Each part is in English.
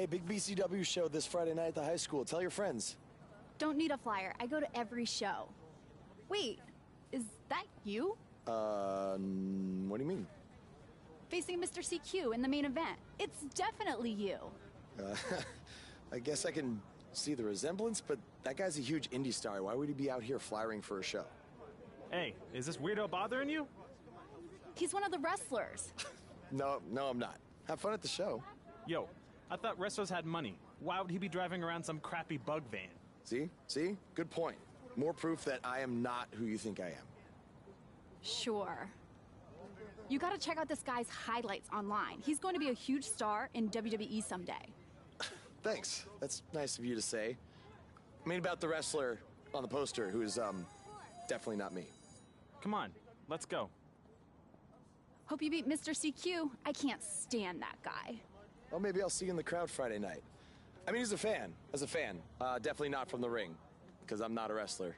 Hey, big BCW show this Friday night at the high school. Tell your friends. Don't need a flyer. I go to every show. Wait, is that you? What do you mean? Facing Mr. CQ in the main event. It's definitely you. I guess I can see the resemblance, but that guy's a huge indie star. Why would he be out here flyering for a show? Hey, is this weirdo bothering you? He's one of the wrestlers. No, I'm not. Have fun at the show. Yo, I thought wrestlers had money. Why would he be driving around some crappy bug van? See? Good point. More proof that I am not who you think I am. Sure. You gotta check out this guy's highlights online. He's going to be a huge star in WWE someday. Thanks. That's nice of you to say. I mean about the wrestler on the poster who's, definitely not me. Come on, let's go. Hope you beat Mr. CQ. I can't stand that guy. Well, maybe I'll see you in the crowd Friday night. I mean, as a fan. Definitely not from the ring, because I'm not a wrestler.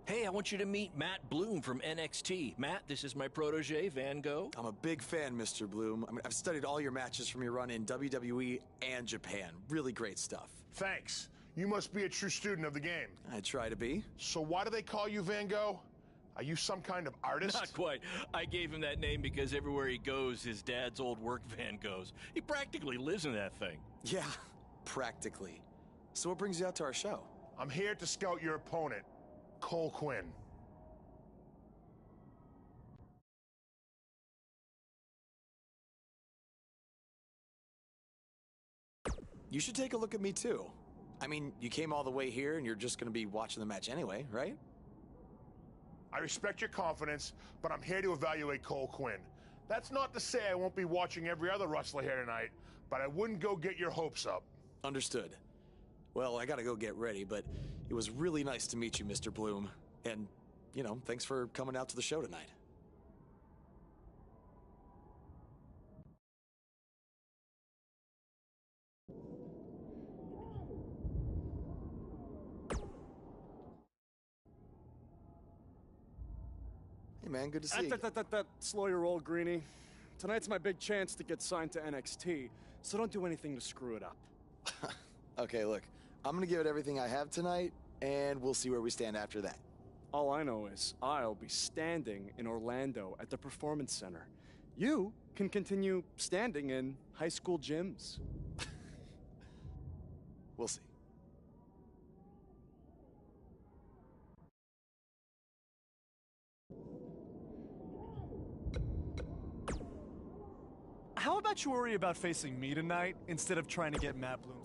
Hey, I want you to meet Matt Bloom from NXT. Matt, this is my protege, Van Gogh. I'm a big fan, Mr. Bloom. I mean, I've studied all your matches from your run in WWE and Japan. Really great stuff. Thanks. You must be a true student of the game. I try to be. So why do they call you Van Gogh? Are you some kind of artist? Not quite. I gave him that name because everywhere he goes, his dad's old work van goes. He practically lives in that thing. Yeah, practically. So what brings you out to our show? I'm here to scout your opponent, Cole Quinn. You should take a look at me too. I mean, you came all the way here and you're just gonna be watching the match anyway, right? I respect your confidence, but I'm here to evaluate Cole Quinn. That's not to say I won't be watching every other wrestler here tonight, but I wouldn't go get your hopes up. Understood. Well, I gotta go get ready, but it was really nice to meet you, Mr. Bloom. And, you know, thanks for coming out to the show tonight. Hey, man, good to see you. Slow your roll, Greenie. Tonight's my big chance to get signed to NXT, so don't do anything to screw it up. Okay, look, I'm gonna give it everything I have tonight, and we'll see where we stand after that. All I know is I'll be standing in Orlando at the Performance Center. You can continue standing in high school gyms. We'll see. How about you worry about facing me tonight instead of trying to get Matt Bloom's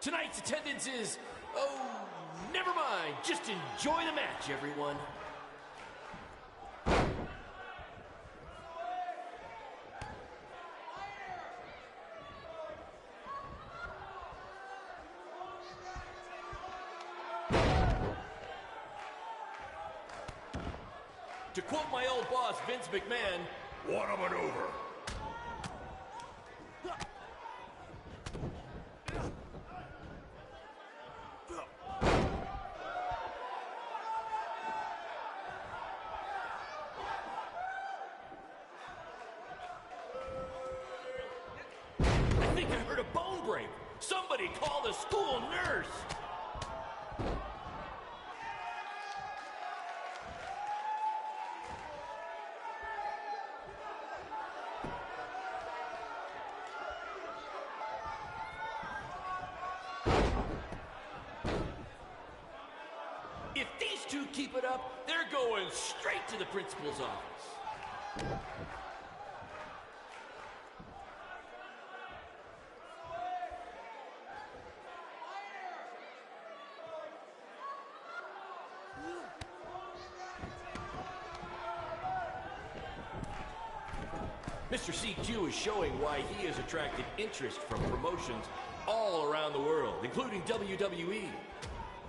Tonight's attendance is, oh, never mind. Just enjoy the match, everyone. To quote my old boss, Vince McMahon, What a maneuver. I think I heard a bone break. Somebody call the school nurse. If these two keep it up, they're going straight to the principal's office. Mr. CQ is showing why he has attracted interest from promotions all around the world, including WWE.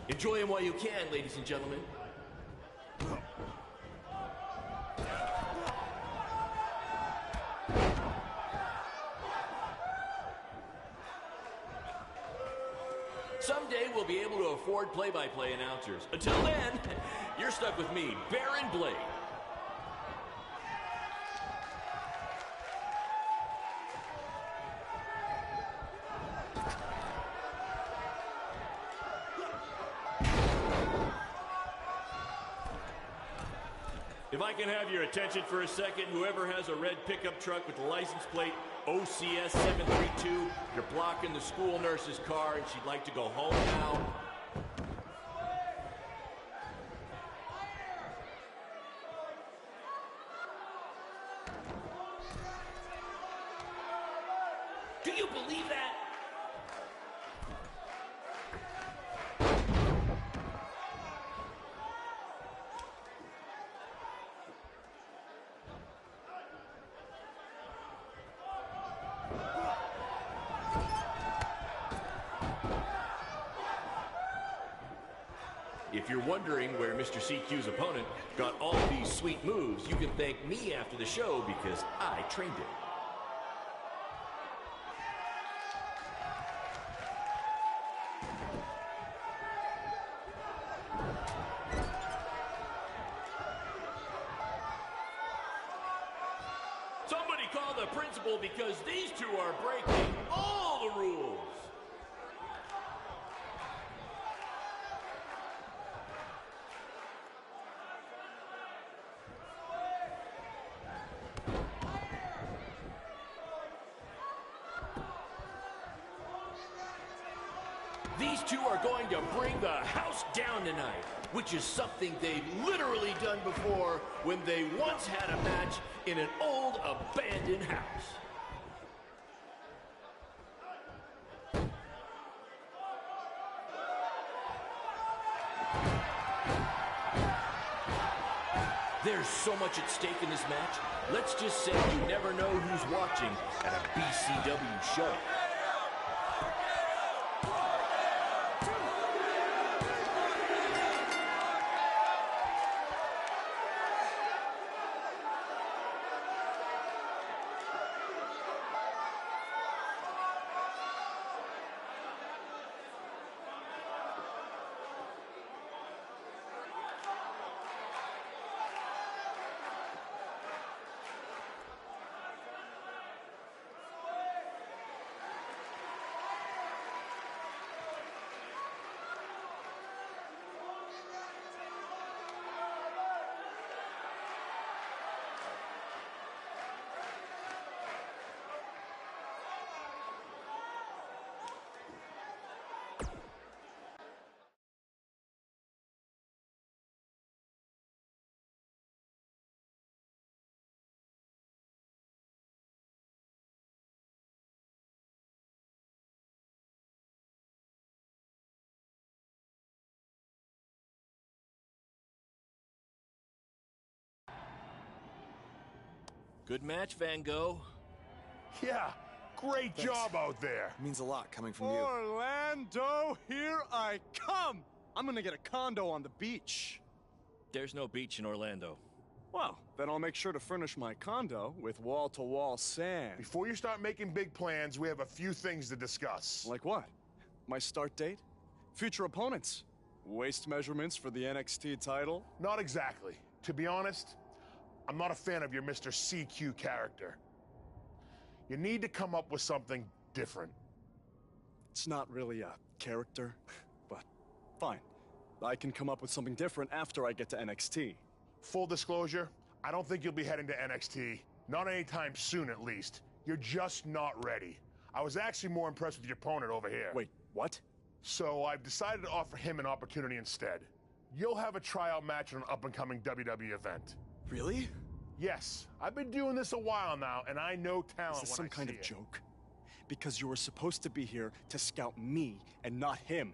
Enjoy him while you can, ladies and gentlemen. Someday we'll be able to afford play-by-play announcers. Until then, you're stuck with me, Baron Blade. If I can have your attention for a second, whoever has a red pickup truck with the license plate OCS 732, you're blocking the school nurse's car and she'd like to go home now. Do you believe that? If you're wondering where Mr. CQ's opponent got all these sweet moves, you can thank me after the show because I trained him. Somebody call the principal because these two are breaking all the rules. These two are going to bring the house down tonight, which is something they've literally done before when they once had a match in an old abandoned house. There's so much at stake in this match. Let's just say you never know who's watching at a BCW show. Good match, Van Gogh. Yeah, great job out there. It means a lot coming from you. Orlando, here I come! I'm gonna get a condo on the beach. There's no beach in Orlando. Well, then I'll make sure to furnish my condo with wall-to-wall sand. Before you start making big plans, we have a few things to discuss. Like what? My start date? Future opponents? Waist measurements for the NXT title? Not exactly. To be honest, I'm not a fan of your Mr. CQ character. You need to come up with something different. It's not really a character, but fine. I can come up with something different after I get to NXT. Full disclosure, I don't think you'll be heading to NXT. Not anytime soon, at least. You're just not ready. I was actually more impressed with your opponent over here. Wait, what? So I've decided to offer him an opportunity instead. You'll have a tryout match on an up-and-coming WWE event. Really? Yes, I've been doing this a while now, and I know talent Is this when some I kind see of it. joke? Because you were supposed to be here to scout me and not him.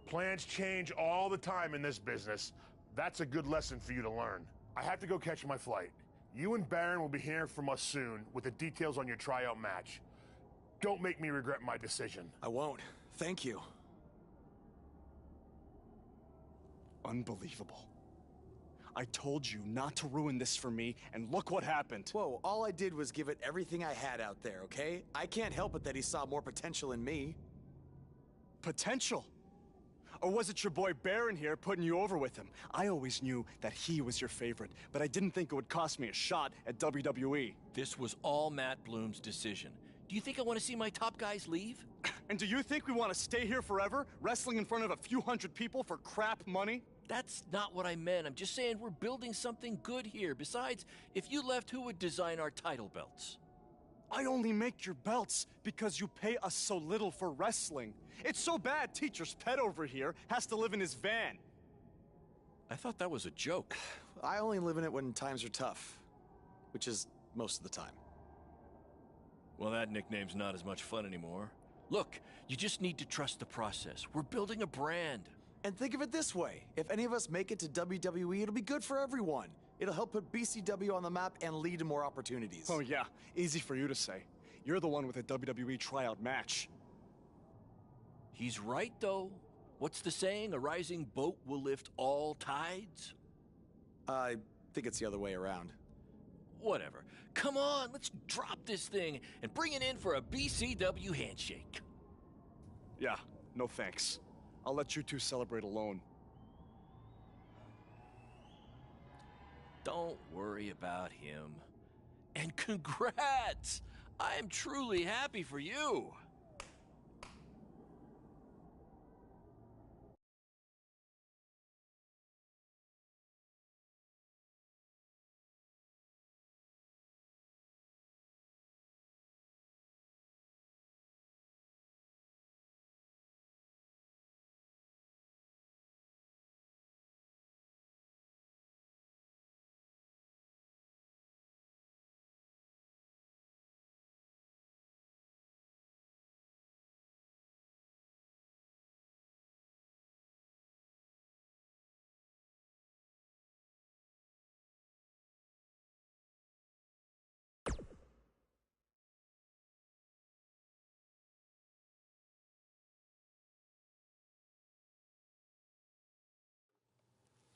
Plans change all the time in this business. That's a good lesson for you to learn. I have to go catch my flight. You and Baron will be hearing from us soon with the details on your tryout match. Don't make me regret my decision. I won't. Thank you. Unbelievable. I told you not to ruin this for me, and look what happened. Whoa, all I did was give it everything I had out there, okay? I can't help it that he saw more potential in me. Potential? Or was it your boy Baron here putting you over with him? I always knew that he was your favorite, but I didn't think it would cost me a shot at WWE. This was all Matt Bloom's decision. Do you think I want to see my top guys leave? And do you think we want to stay here forever, wrestling in front of a few hundred people for crap money? That's not what I meant. I'm just saying we're building something good here. Besides, if you left, who would design our title belts? I only make your belts because you pay us so little for wrestling. It's so bad Teacher's pet over here has to live in his van. I thought that was a joke. I only live in it when times are tough, which is most of the time. Well, that nickname's not as much fun anymore. Look, you just need to trust the process. We're building a brand. And think of it this way. If any of us make it to WWE, it'll be good for everyone. It'll help put BCW on the map and lead to more opportunities. Oh yeah, easy for you to say. You're the one with a WWE tryout match. He's right, though. What's the saying? A rising boat will lift all tides? I think it's the other way around. Whatever. Come on, let's drop this thing and bring it in for a BCW handshake. Yeah, no thanks. I'll let you two celebrate alone. Don't worry about him. And congrats! I am truly happy for you.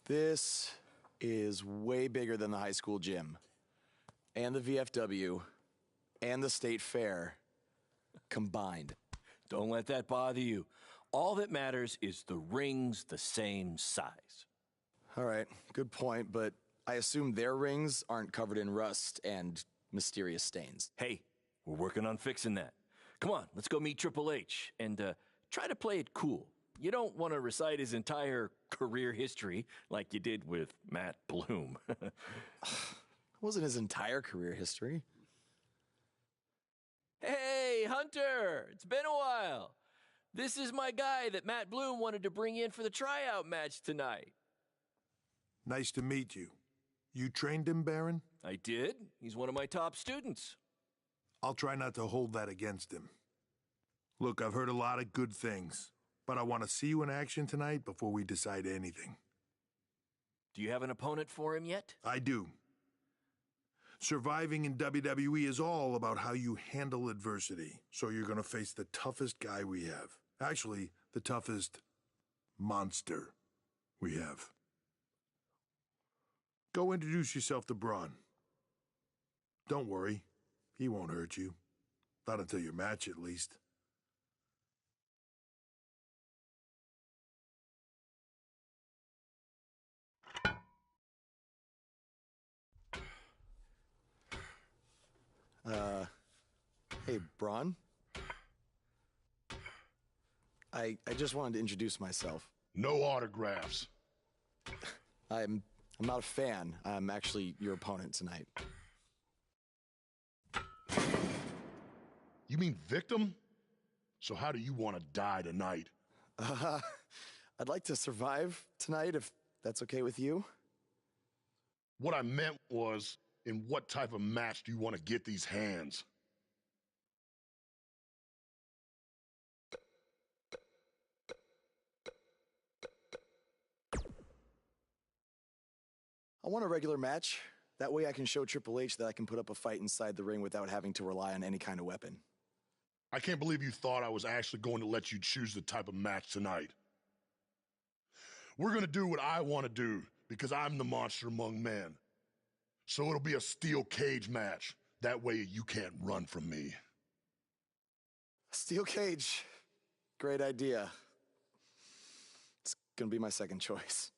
This is way bigger than the high school gym, and the VFW, and the state fair combined. Don't let that bother you. All that matters is the ring's the same size. All right, good point, but I assume their rings aren't covered in rust and mysterious stains. Hey, we're working on fixing that. Come on, let's go meet Triple H and try to play it cool. You don't want to recite his entire career history like you did with Matt Bloom. It wasn't his entire career history. Hey, Hunter! It's been a while. This is my guy that Matt Bloom wanted to bring in for the tryout match tonight. Nice to meet you. You trained him, Baron? I did. He's one of my top students. I'll try not to hold that against him. Look, I've heard a lot of good things, but I want to see you in action tonight before we decide anything. Do you have an opponent for him yet? I do. Surviving in WWE is all about how you handle adversity. So you're going to face the toughest guy we have. Actually, the toughest monster we have. Go introduce yourself to Braun. Don't worry, he won't hurt you. Not until your match, at least. Hey, Braun? I just wanted to introduce myself. No autographs. I'm not a fan. I'm actually your opponent tonight. You mean victim? So how do you want to die tonight? I'd like to survive tonight, if that's okay with you. What I meant was, in what type of match do you want to get these hands? I want a regular match. That way I can show Triple H that I can put up a fight inside the ring without having to rely on any kind of weapon. I can't believe you thought I was actually going to let you choose the type of match tonight. We're going to do what I want to do, because I'm the monster among men. So it'll be a steel cage match. That way you can't run from me. Steel cage. Great idea. It's gonna be my second choice.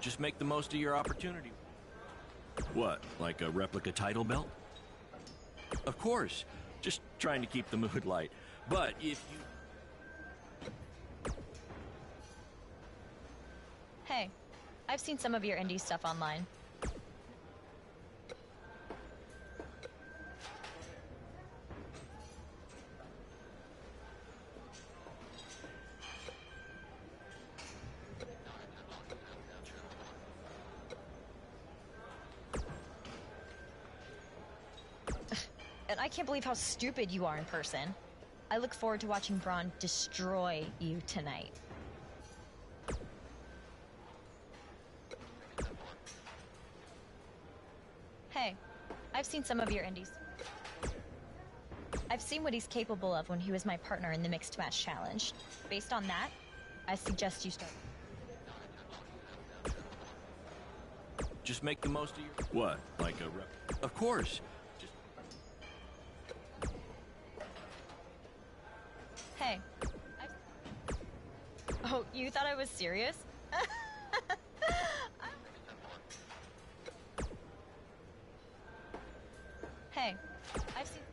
Just make the most of your opportunity. What, like a replica title belt? Of course. Just trying to keep the mood light. But if you... Hey, I've seen some of your indie stuff online. And I can't believe how stupid you are in person. I look forward to watching Braun destroy you tonight. Hey, I've seen some of your indies. I've seen what he's capable of when he was my partner in the Mixed Match Challenge. Based on that, I suggest you start. Just make the most of your... What, like a Of course. Just... Hey. Oh, you thought I was serious? Hey, I've seen...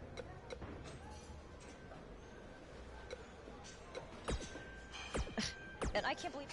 And I can't believe...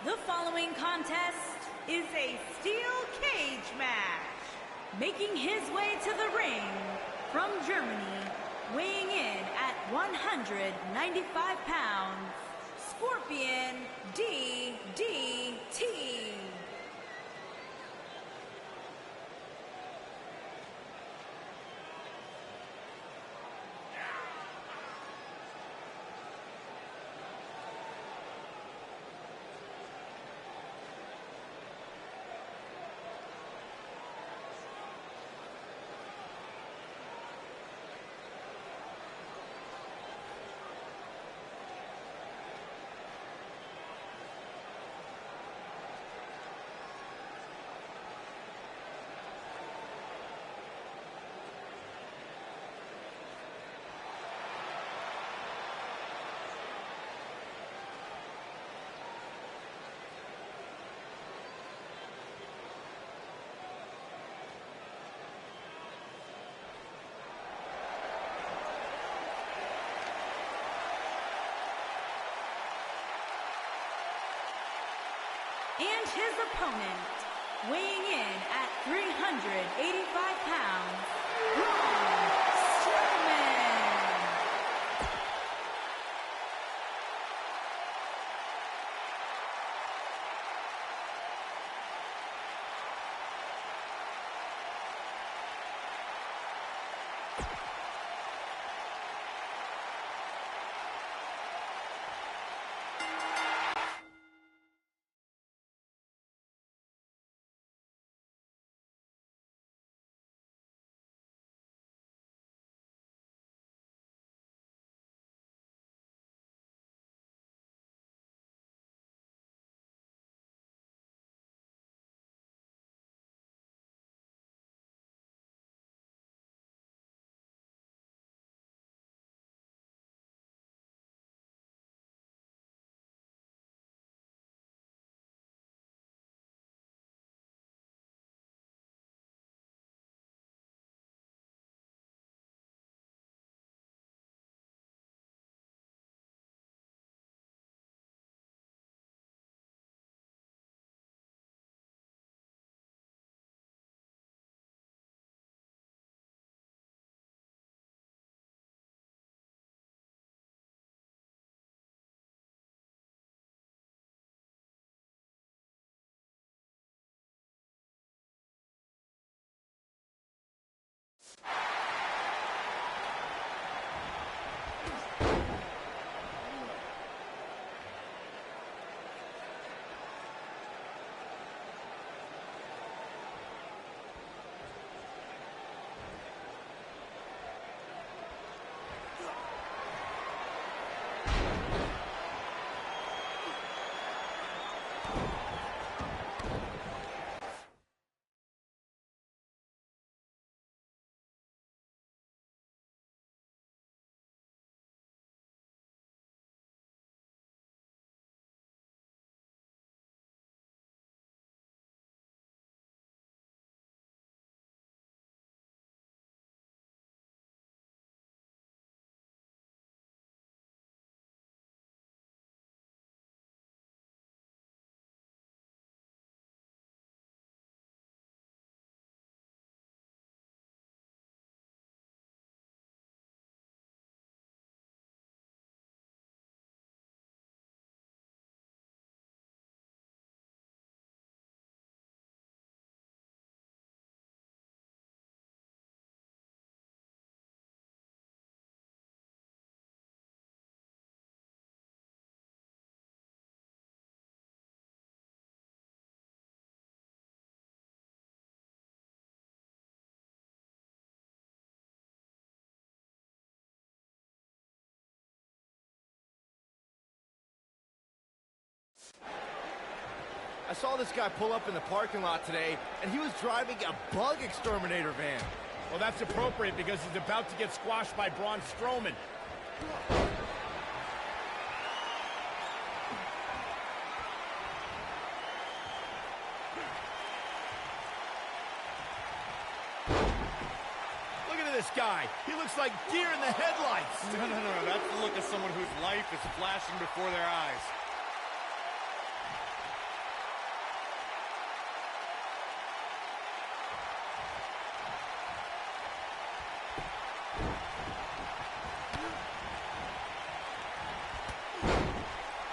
The following contest is a steel cage match. Making his way to the ring from Germany, weighing in at 195 pounds, Scorpion DDT. And his opponent, weighing in at 385 pounds, I saw this guy pull up in the parking lot today, and he was driving a bug exterminator van. Well, that's appropriate because he's about to get squashed by Braun Strowman. Look at this guy. He looks like deer in the headlights. No. That's the look of someone whose life is flashing before their eyes.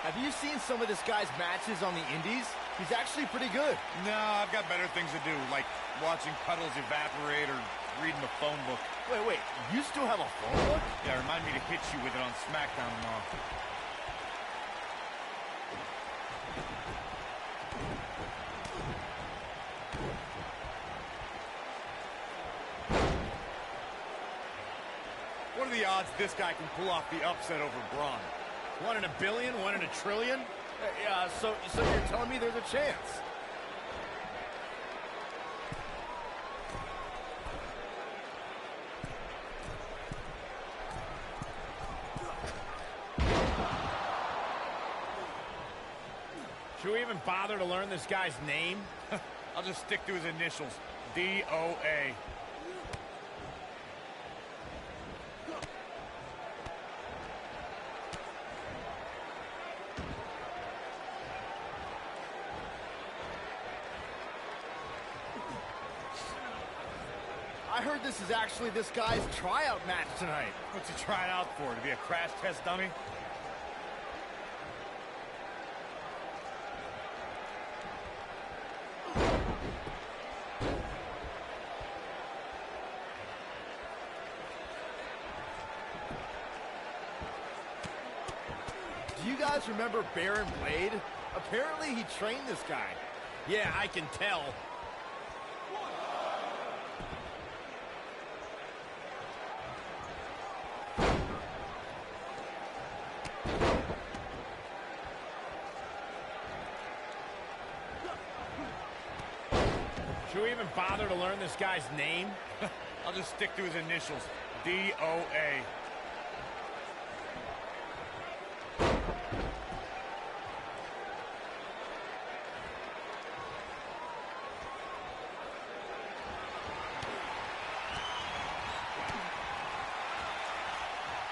Have you seen some of this guy's matches on the indies? He's actually pretty good. No, I've got better things to do, like watching puddles evaporate or reading the phone book. Wait, you still have a phone book? Yeah, remind me to hit you with it on SmackDown tomorrow. What are the odds this guy can pull off the upset over Braun? 1 in a billion? 1 in a trillion? Yeah, so you're telling me there's a chance? Should we even bother to learn this guy's name? I'll just stick to his initials. D-O-A. I heard this is actually this guy's tryout match tonight. What's he trying out for? To be a crash test dummy? Do you guys remember Baron Blade? Apparently he trained this guy. Yeah, I can tell. Should we even bother to learn this guy's name? I'll just stick to his initials. D-O-A.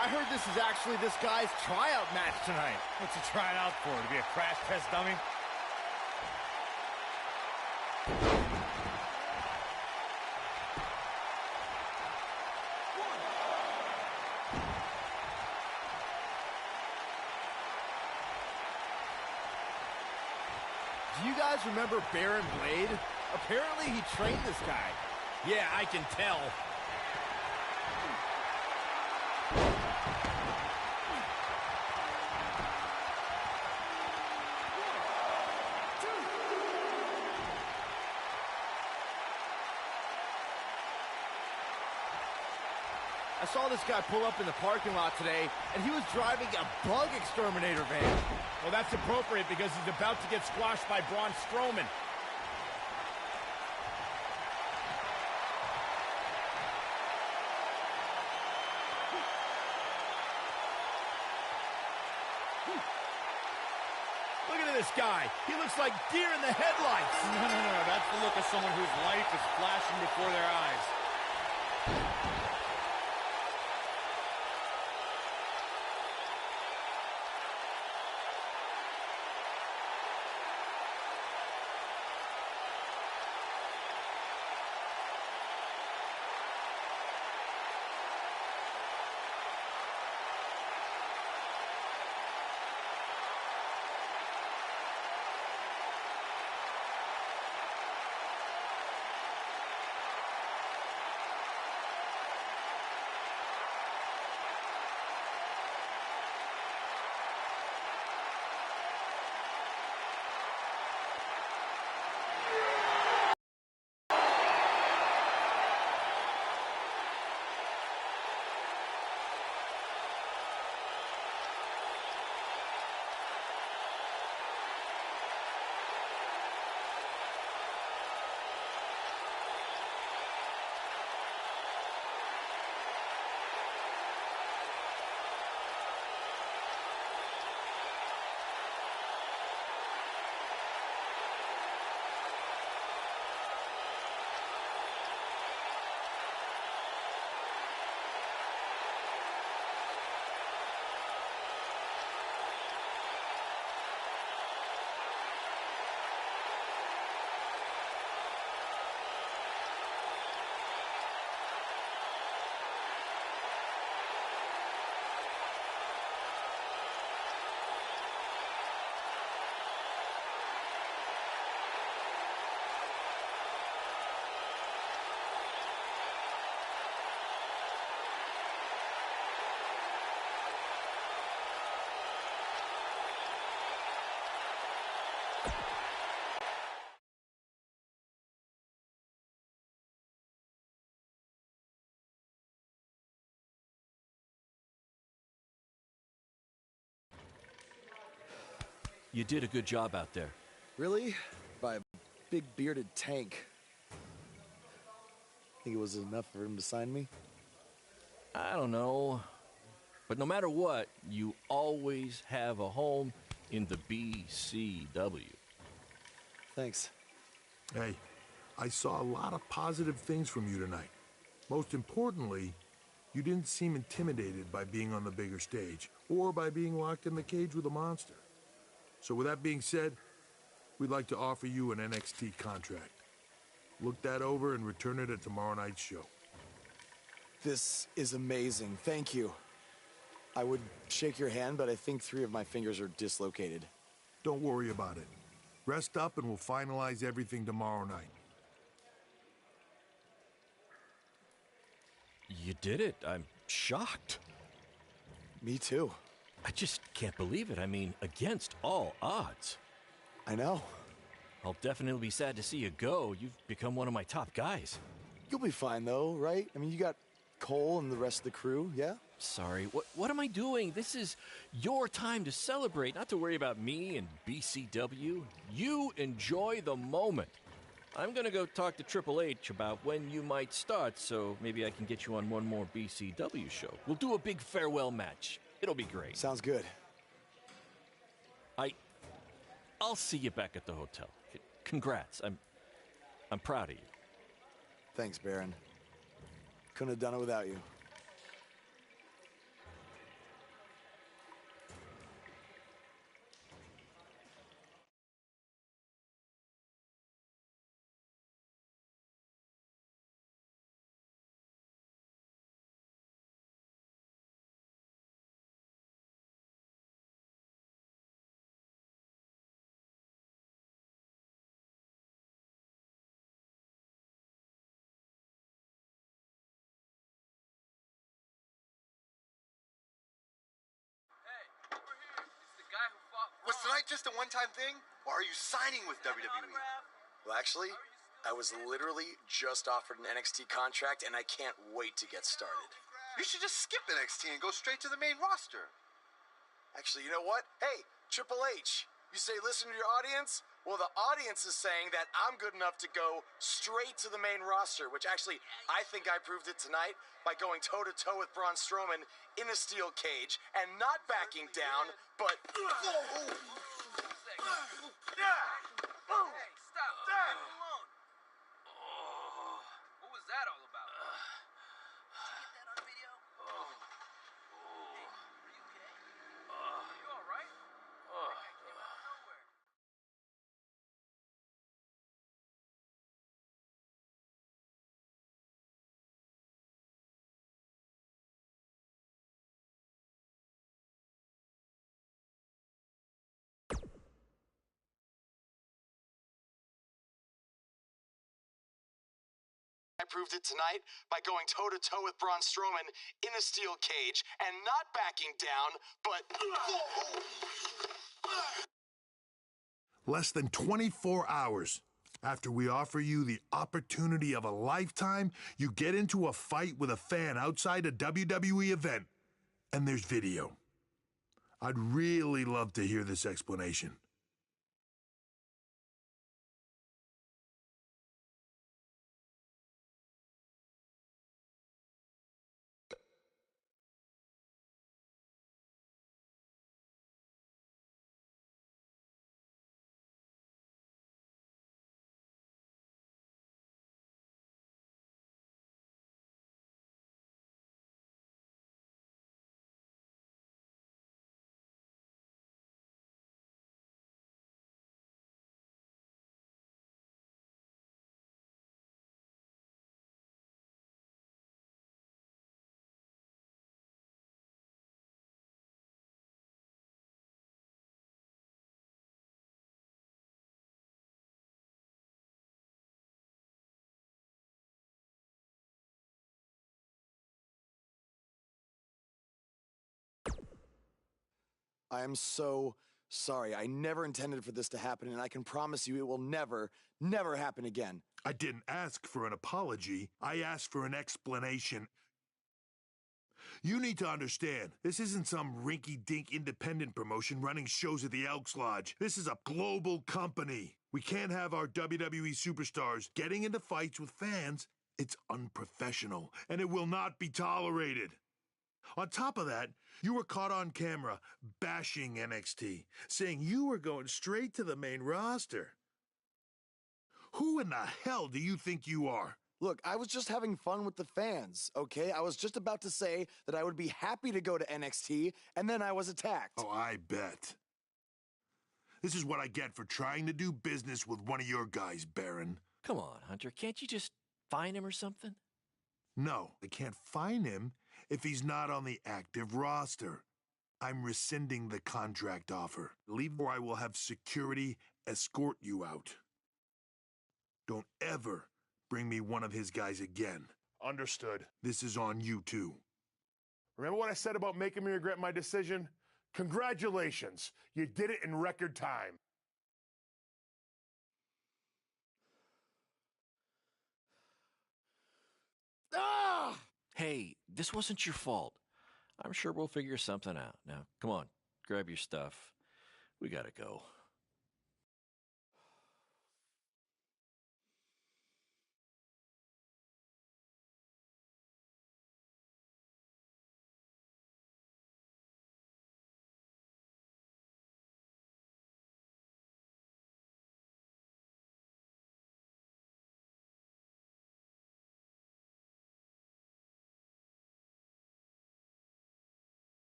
I heard this is actually this guy's tryout match tonight. What's he trying out for? To be a crash test dummy? Do you guys remember Baron Blade? Apparently he trained this guy. Yeah, I can tell. I saw this guy pull up in the parking lot today, and he was driving a bug exterminator van. Well, that's appropriate because he's about to get squashed by Braun Strowman. Look at this guy. He looks like deer in the headlights. No. That's the look of someone whose life is flashing before their eyes. You did a good job out there. Really? By a big bearded tank. Think it was enough for him to sign me? I don't know. But no matter what, you always have a home in the BCW. Thanks. Hey, I saw a lot of positive things from you tonight. Most importantly, you didn't seem intimidated by being on the bigger stage or by being locked in the cage with a monster. So with that being said, we'd like to offer you an NXT contract. Look that over and return it at tomorrow night's show. This is amazing. Thank you. I would shake your hand, but I think 3 of my fingers are dislocated. Don't worry about it. Rest up and we'll finalize everything tomorrow night. You did it. I'm shocked. Me too. I just can't believe it. I mean, against all odds. I know. I'll definitely be sad to see you go. You've become one of my top guys. You'll be fine, though, right? I mean, you got Cole and the rest of the crew, yeah? Sorry, what am I doing? This is your time to celebrate, not to worry about me and BCW. You enjoy the moment. I'm gonna go talk to Triple H about when you might start, so maybe I can get you on one more BCW show. We'll do a big farewell match. It'll be great. Sounds good. I'll see you back at the hotel. Congrats. I'm proud of you. Thanks, Baron. Couldn't have done it without you. Was tonight just a one-time thing, or are you signing with WWE? Well, actually, I was literally just offered an NXT contract, and I can't wait to get started. You should just skip NXT and go straight to the main roster. Actually, you know what? Hey, Triple H, you say listen to your audience? Well, the audience is saying that I'm good enough to go straight to the main roster, which actually, I think I proved it tonight by going toe-to-toe with Braun Strowman in a steel cage and not backing down, but... Hey, stop. Leave him alone. What was that all about? Did you get that on video? Hey, are you okay? Are you all right? That guy came out of nowhere. I proved it tonight by going toe-to-toe with Braun Strowman in a steel cage and not backing down, but... Less than 24 hours after we offer you the opportunity of a lifetime, you get into a fight with a fan outside a WWE event, and there's video. I'd really love to hear this explanation. I am so sorry. I never intended for this to happen, and I can promise you it will never, never happen again. I didn't ask for an apology. I asked for an explanation. You need to understand, this isn't some rinky-dink independent promotion running shows at the Elks Lodge. This is a global company. We can't have our WWE superstars getting into fights with fans. It's unprofessional, and it will not be tolerated. On top of that, you were caught on camera bashing NXT, saying you were going straight to the main roster. Who in the hell do you think you are? Look, I was just having fun with the fans, okay? I was just about to say that I would be happy to go to NXT, and then I was attacked. Oh, I bet. This is what I get for trying to do business with one of your guys, Baron. Come on, Hunter. Can't you just find him or something? No, I can't find him if he's not on the active roster. I'm rescinding the contract offer. Leave or I will have security escort you out. Don't ever bring me one of his guys again. Understood. This is on you, too. Remember what I said about making me regret my decision? Congratulations. You did it in record time. Ah! Hey, this wasn't your fault. I'm sure we'll figure something out. Now, come on, grab your stuff. We gotta go.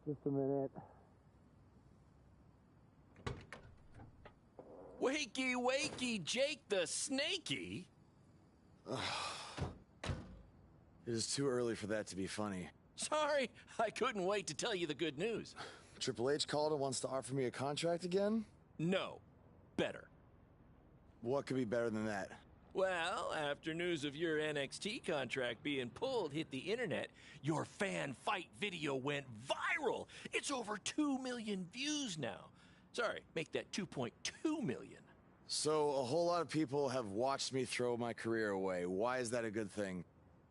Just a minute. Wakey, wakey, Jake the Snakey. It is too early for that to be funny. Sorry, I couldn't wait to tell you the good news. Triple H called and wants to offer me a contract again? No, better. What could be better than that? Well, after news of your NXT contract being pulled hit the internet, your fan fight video went viral. It's over 2 million views now. Sorry, make that 2.2 million. So a whole lot of people have watched me throw my career away. Why is that a good thing?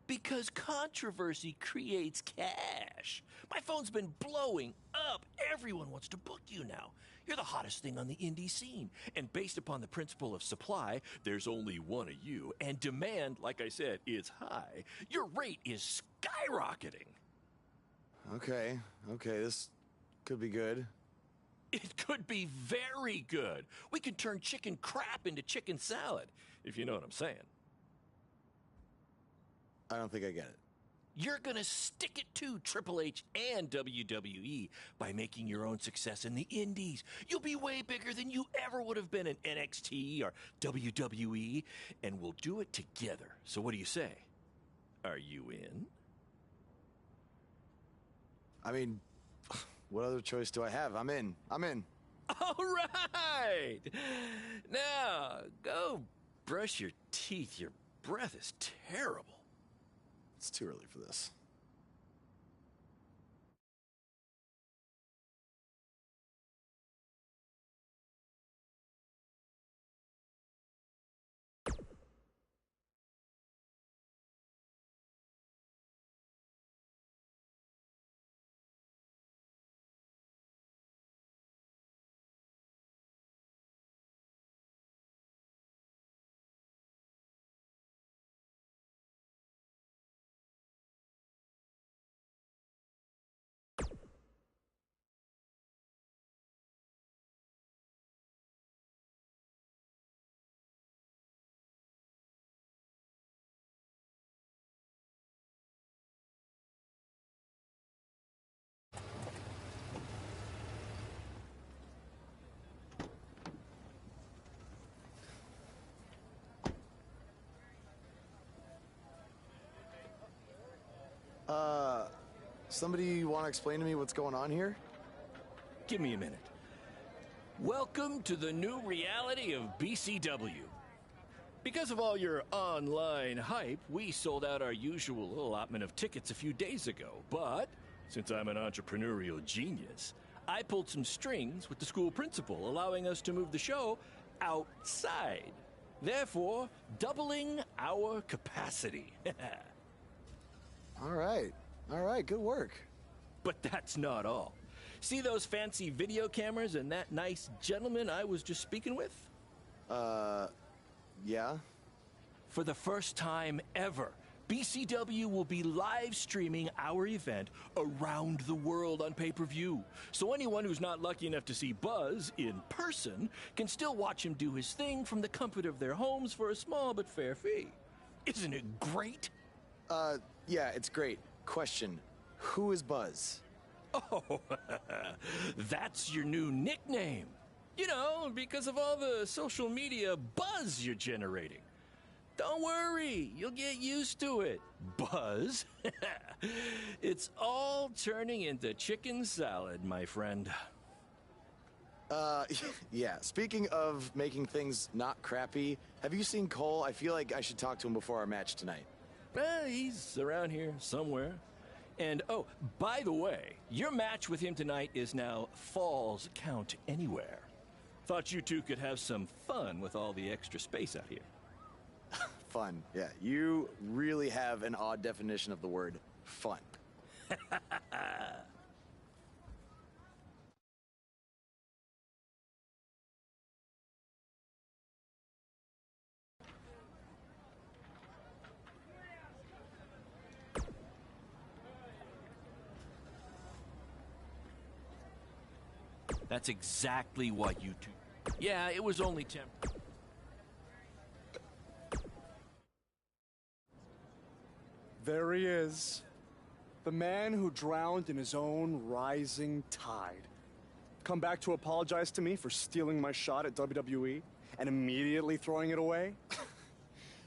Because controversy creates cash. My phone's been blowing up. Everyone wants to book you now. You're the hottest thing on the indie scene. And based upon the principle of supply, there's only one of you. And demand, like I said, is high. Your rate is skyrocketing. Okay, this could be good. It could be very good. We could turn chicken crap into chicken salad, if you know what I'm saying. I don't think I get it. You're gonna stick it to Triple H and WWE by making your own success in the indies. You'll be way bigger than you ever would have been in NXT or WWE, and we'll do it together. So what do you say? Are you in? I mean, what other choice do I have? I'm in. All right! Now, go brush your teeth. Your breath is terrible. It's too early for this. Somebody want to explain to me what's going on here? Give me a minute. Welcome to the new reality of BCW. Because of all your online hype, we sold out our usual allotment of tickets a few days ago. But since I'm an entrepreneurial genius, I pulled some strings with the school principal, allowing us to move the show outside, therefore doubling our capacity. All right, good work. But that's not all. See those fancy video cameras and that nice gentleman I was just speaking with? Yeah? For the first time ever, BCW will be live streaming our event around the world on pay-per-view. So anyone who's not lucky enough to see Buzz in person can still watch him do his thing from the comfort of their homes for a small but fair fee. Isn't it great? Yeah, it's great. Question, who is Buzz? Oh, that's your new nickname. You know, because of all the social media buzz you're generating. Don't worry, you'll get used to it. Buzz? It's all turning into chicken salad, my friend. Yeah, speaking of making things not crappy, have you seen Cole? I feel like I should talk to him before our match tonight. He's around here somewhere. And, oh, by the way, your match with him tonight is now Falls Count Anywhere. Thought you two could have some fun with all the extra space out here. Fun, yeah. You really have an odd definition of the word fun. That's exactly what you two... Yeah, it was only temporary. There he is. The man who drowned in his own rising tide. Come back to apologize to me for stealing my shot at WWE and immediately throwing it away?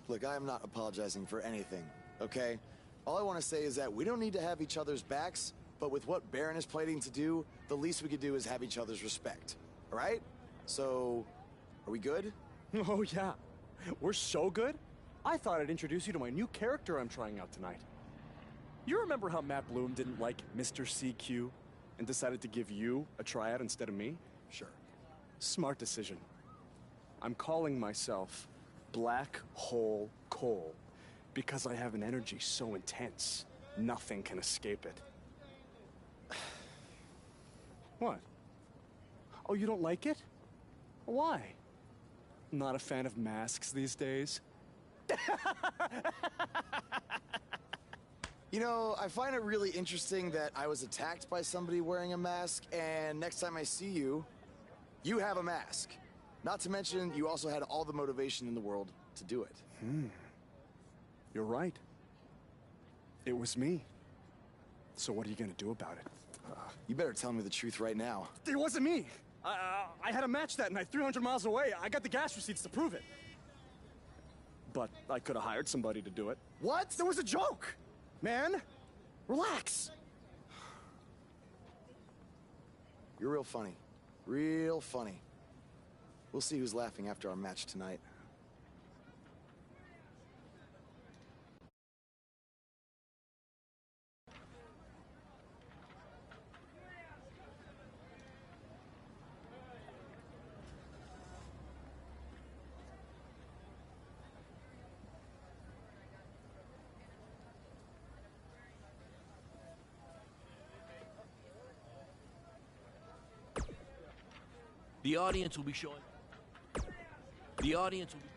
Look, I am not apologizing for anything, okay? All I want to say is that we don't need to have each other's backs, but with what Baron is planning to do, the least we could do is have each other's respect. All right? So, are we good? Oh, yeah. We're so good? I thought I'd introduce you to my new character I'm trying out tonight. You remember how Matt Bloom didn't like Mr. CQ and decided to give you a tryout instead of me? Sure. Smart decision. I'm calling myself Black Hole Cole because I have an energy so intense, nothing can escape it. What? Oh, you don't like it? Why? Not a fan of masks these days? You know, I find it really interesting that I was attacked by somebody wearing a mask, and next time I see you, you have a mask. Not to mention, you also had all the motivation in the world to do it. You're right. It was me. So what are you gonna do about it? You better tell me the truth right now. It wasn't me! I had a match that night, 300 miles away. I got the gas receipts to prove it. But I could have hired somebody to do it. What? That was a joke! Man, relax. You're real funny. Real funny. We'll see who's laughing after our match tonight. The audience will be showing... The audience will be...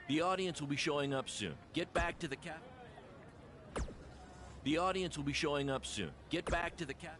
The audience will be showing up soon. Get back to the cap. The audience will be showing up soon. Get back to the cap.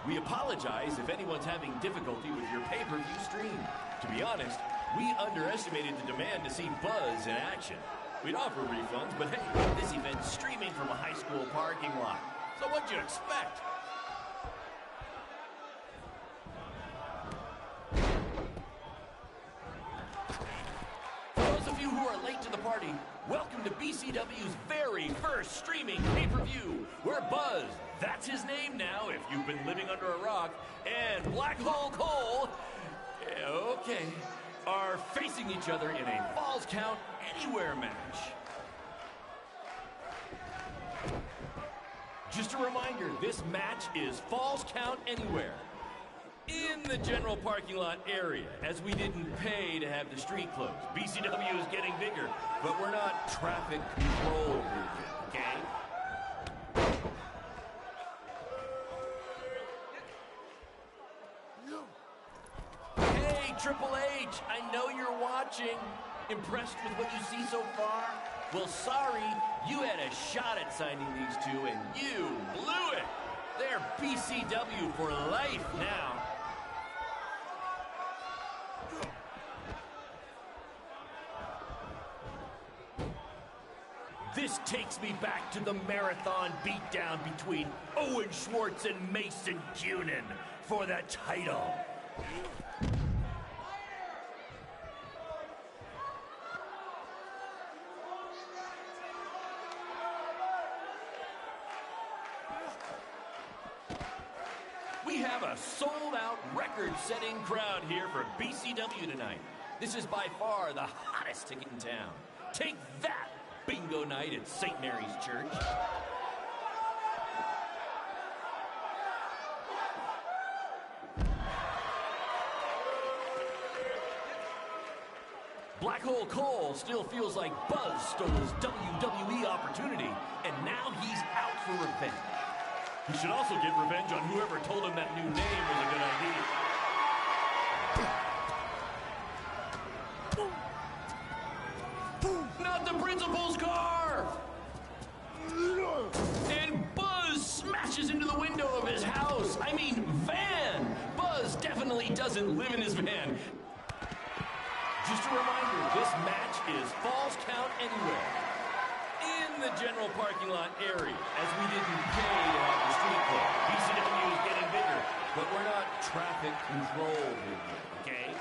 We apologize if anyone's having difficulty with your pay-per-view stream. To be honest, we underestimated the demand to see Buzz in action. We'd offer refunds, but hey, this event's streaming from a high school parking lot. So what'd you expect? For those of you who are late to the party, welcome to BCW's very first streaming pay-per-view, where Buzz, that's his name now if you've been living under a rock, and Black Hole Cole, okay, are facing each other in a Falls Count Anywhere match. Just a reminder, this match is Falls Count Anywhere in the general parking lot area, as we didn't pay to have the street closed. BCW is getting bigger, but we're not traffic control movement, okay? Hey, Triple H, I know you're watching. Impressed with what you see so far? Well, sorry, you had a shot at signing these two, and you blew it. They're BCW for life now. This takes me back to the marathon beatdown between Owen Schwartz and Mason Cunin for the title. We have a sold-out, record-setting crowd here for BCW tonight. This is by far the hottest ticket in town. Take that, bingo night at St. Mary's Church. Black Hole Cole still feels like Buzz stole his WWE opportunity, and now he's out for revenge. He should also get revenge on whoever told him that new name was a good idea. Not the principal's car! And Buzz smashes into the window of his house. I mean, van! Buzz definitely doesn't live in his van. Just a reminder, this match is Falls Count Anywhere. In the general parking lot area, as we didn't pay to have the street call. BCW is getting bigger, but we're not traffic controlled here, okay?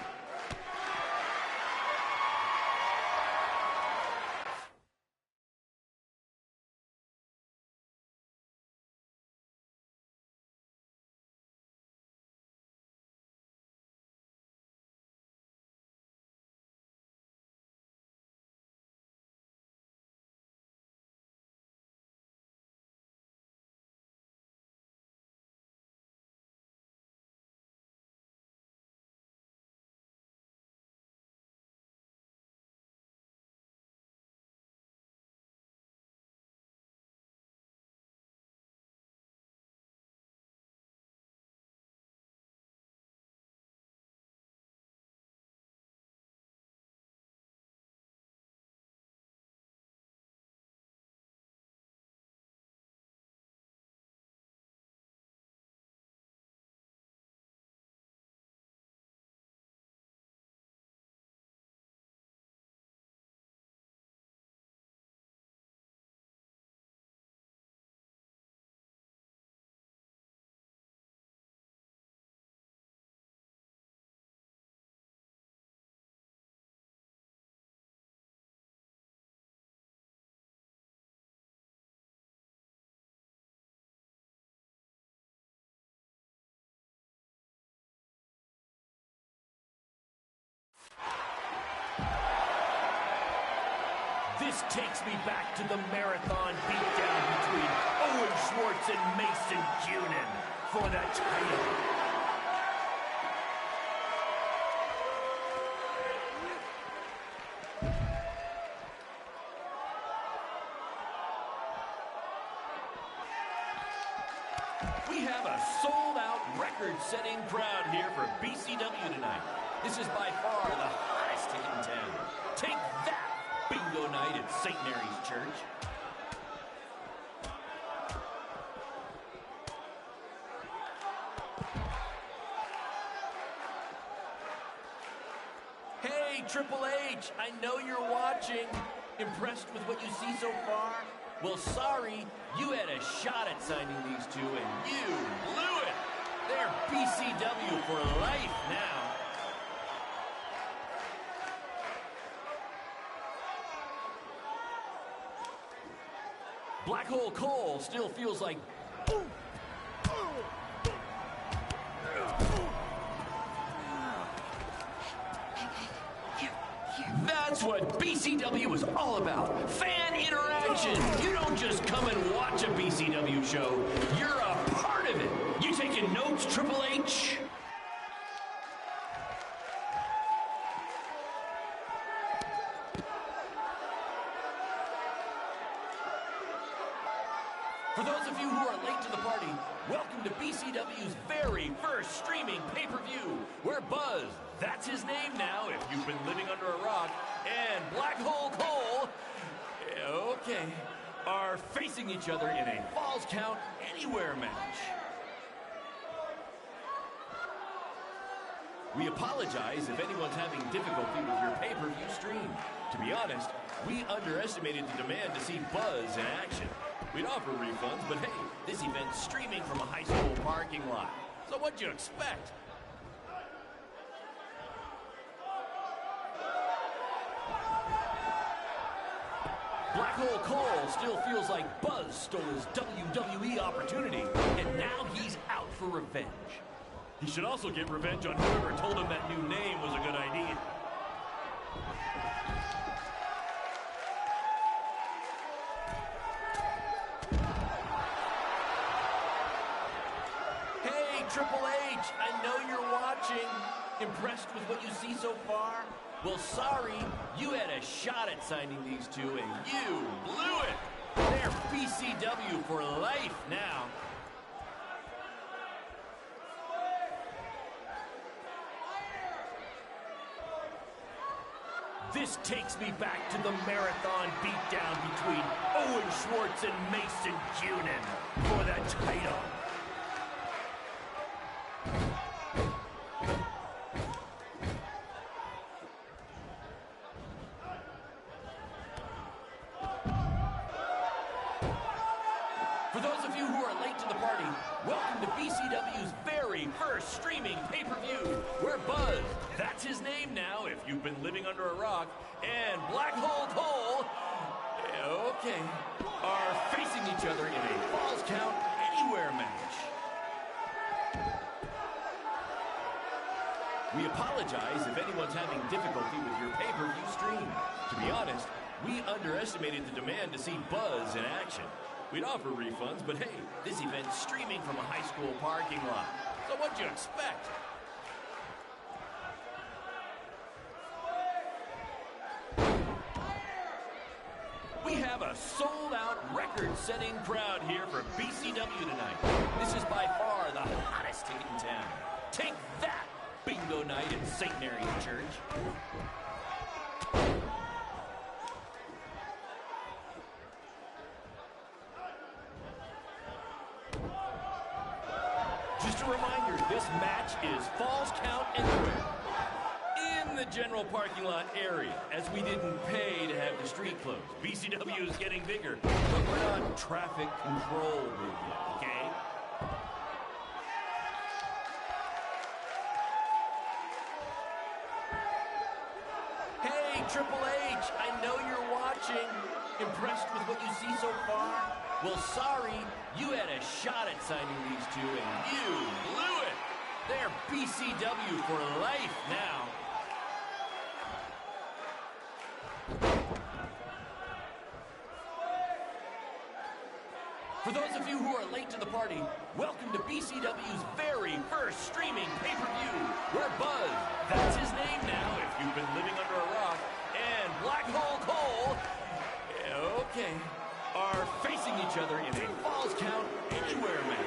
This takes me back to the marathon beatdown between Owen Schwartz and Mason Cunin for the title. We have a sold-out, record-setting crowd here for BCW tonight. This is by far the hottest ticket in town. Take that, bingo night at St. Mary's Church. Hey, Triple H, I know you're watching. Impressed with what you see so far? Well, sorry, you had a shot at signing these two, and you blew it. They're BCW for life now. Black Hole Cole still feels like... That's what BCW is all about. Fan interaction. You don't just come and watch a BCW show. You're a part of it. You taking notes, Triple H? For those of you who are late to the party, welcome to BCW's very first streaming pay-per-view, where Buzz, that's his name now if you've been living under a rock, and Black Hole Cole, okay, are facing each other in a Falls Count Anywhere match. We apologize if anyone's having difficulty with your pay-per-view stream. To be honest, we underestimated the demand to see Buzz in action. We'd offer refunds, but hey, this event's streaming from a high school parking lot. So what'd you expect? Black Hole Cole still feels like Buzz stole his WWE opportunity, and now he's out for revenge. He should also get revenge on whoever told him that new name was a good idea. Hey, Triple H, I know you're watching. Impressed with what you see so far? Well, sorry, you had a shot at signing these two, and you blew it. They're BCW for life now. This takes me back to the marathon beatdown between Owen Schwartz and Mason Cunin for the title. For those of you who are late to the party, welcome to BCW's very first streaming pay-per-view, where Buzz, that's his name now if you've been living under a rock, and Black Hole Cole, okay, are facing each other in a Falls Count Anywhere match. We apologize if anyone's having difficulty with your pay-per-view stream. To be honest, we underestimated the demand to see Buzz in action. We'd offer refunds, but hey, this event's streaming from a high school parking lot. So what'd you expect? We have a sold-out, record-setting crowd here for BCW tonight. This is by far the hottest ticket in town. Take that, bingo night at St. Mary's Church. Just a reminder, this match is Falls Count Anywhere in the general parking lot area, as we didn't pay to have the street closed. BCW is getting bigger, but we're not traffic control group yet, okay? Hey, Triple H, I know you're watching. Impressed with what you see so far? Well, sorry, you had a shot at signing these two, and you blew it. They're BCW for life now. For those of you who are late to the party, welcome to BCW's very first streaming pay-per-view, where Buzz, that's his name now if you've been living under a rock, and Black Hole Cole, okay, are facing each other in a Falls Count Anywhere match.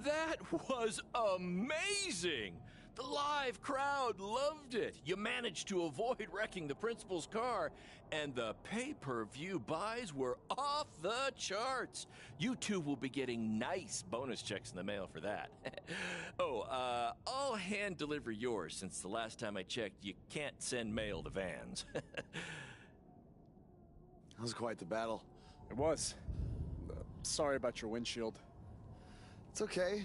That was amazing! The live crowd loved it. You managed to avoid wrecking the principal's car, and the pay-per-view buys were off the charts. You two will be getting nice bonus checks in the mail for that. I'll hand deliver yours since the last time I checked, you can't send mail to vans. That was quite the battle. It was. Sorry about your windshield. It's okay.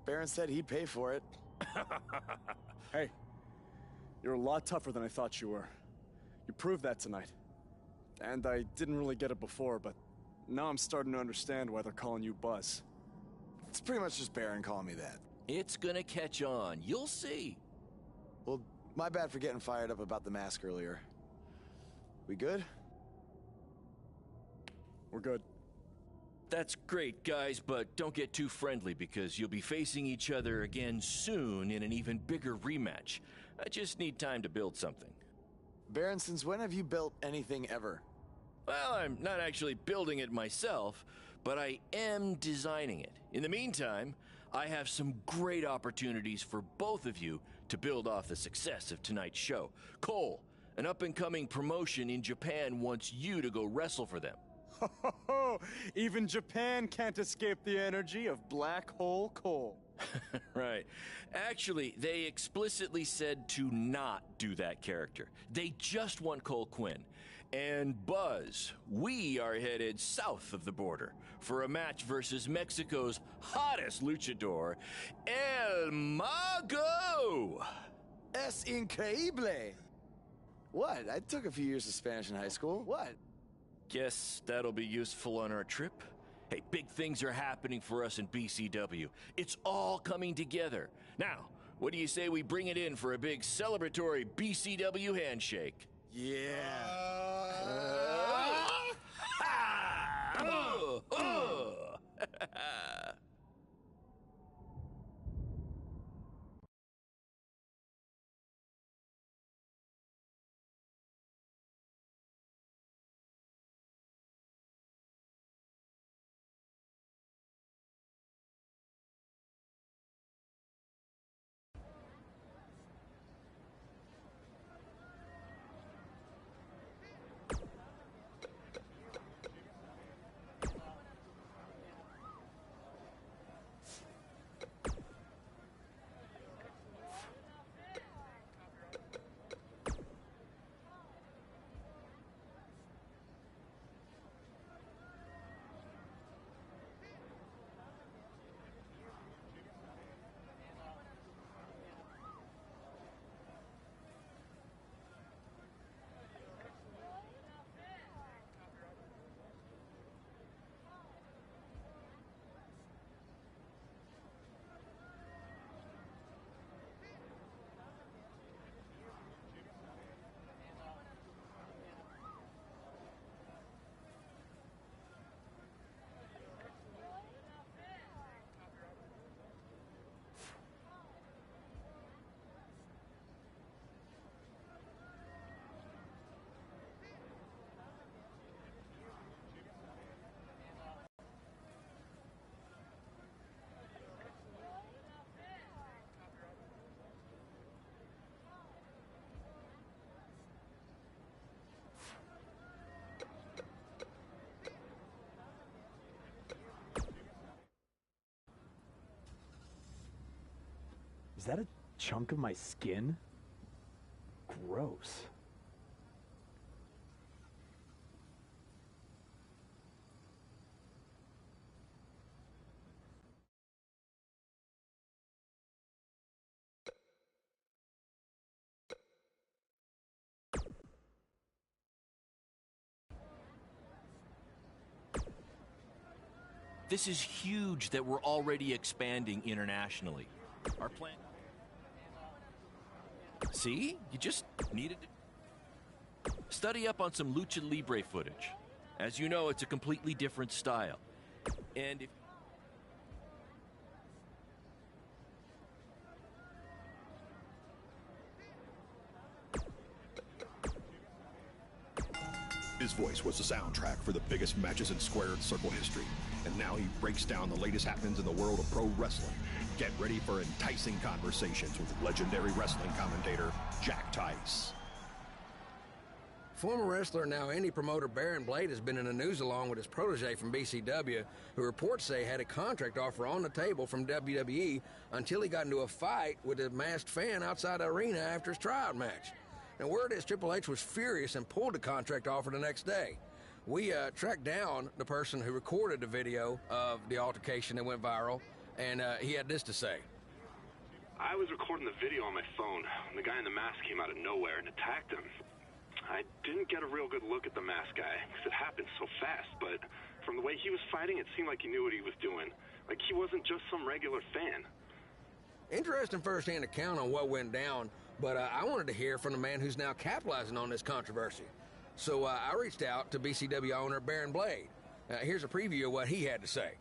Baron said he'd pay for it. Hey, you're a lot tougher than I thought you were. You proved that tonight. And I didn't really get it before, but now I'm starting to understand why they're calling you Buzz. It's pretty much just Baron calling me that. It's gonna catch on. You'll see. Well, my bad for getting fired up about the mask earlier. We good? We're good. That's great, guys, but don't get too friendly because you'll be facing each other again soon in an even bigger rematch. I just need time to build something. Baron, since when have you built anything ever? Well, I'm not actually building it myself, but I am designing it. In the meantime, I have some great opportunities for both of you to build off the success of tonight's show. Cole, an up-and-coming promotion in Japan wants you to go wrestle for them. Even Japan can't escape the energy of Black Hole Cole. Right. Actually, they explicitly said to not do that character. They just want Cole Quinn. And Buzz, we are headed south of the border for a match versus Mexico's hottest luchador, El Mago! Es increíble! What? I took a few years of Spanish in high school. What? Guess that'll be useful on our trip. Hey, big things are happening for us in BCW. It's all coming together. Now, what do you say we bring it in for a big celebratory BCW handshake? Yeah. Is that a chunk of my skin? Gross. This is huge that we're already expanding internationally. Our plan... See? You just needed to study up on some Lucha Libre footage. As you know, it's a completely different style. And if... His voice was the soundtrack for the biggest matches in squared circle history. And now he breaks down the latest happenings in the world of pro wrestling. Get ready for enticing conversations with legendary wrestling commentator Jack Tice. Former wrestler, now indie promoter Baron Blade has been in the news along with his protege from BCW, who reports say had a contract offer on the table from WWE until he got into a fight with a masked fan outside the arena after his tryout match. And word is Triple H was furious and pulled the contract offer the next day. We tracked down the person who recorded the video of the altercation that went viral, and he had this to say. I was recording the video on my phone when the guy in the mask came out of nowhere and attacked him. I didn't get a real good look at the masked guy because it happened so fast, but from the way he was fighting, it seemed like he knew what he was doing. Like he wasn't just some regular fan. Interesting first-hand account on what went down, but I wanted to hear from the man who's now capitalizing on this controversy. So I reached out to BCW owner Baron Blade. Here's a preview of what he had to say.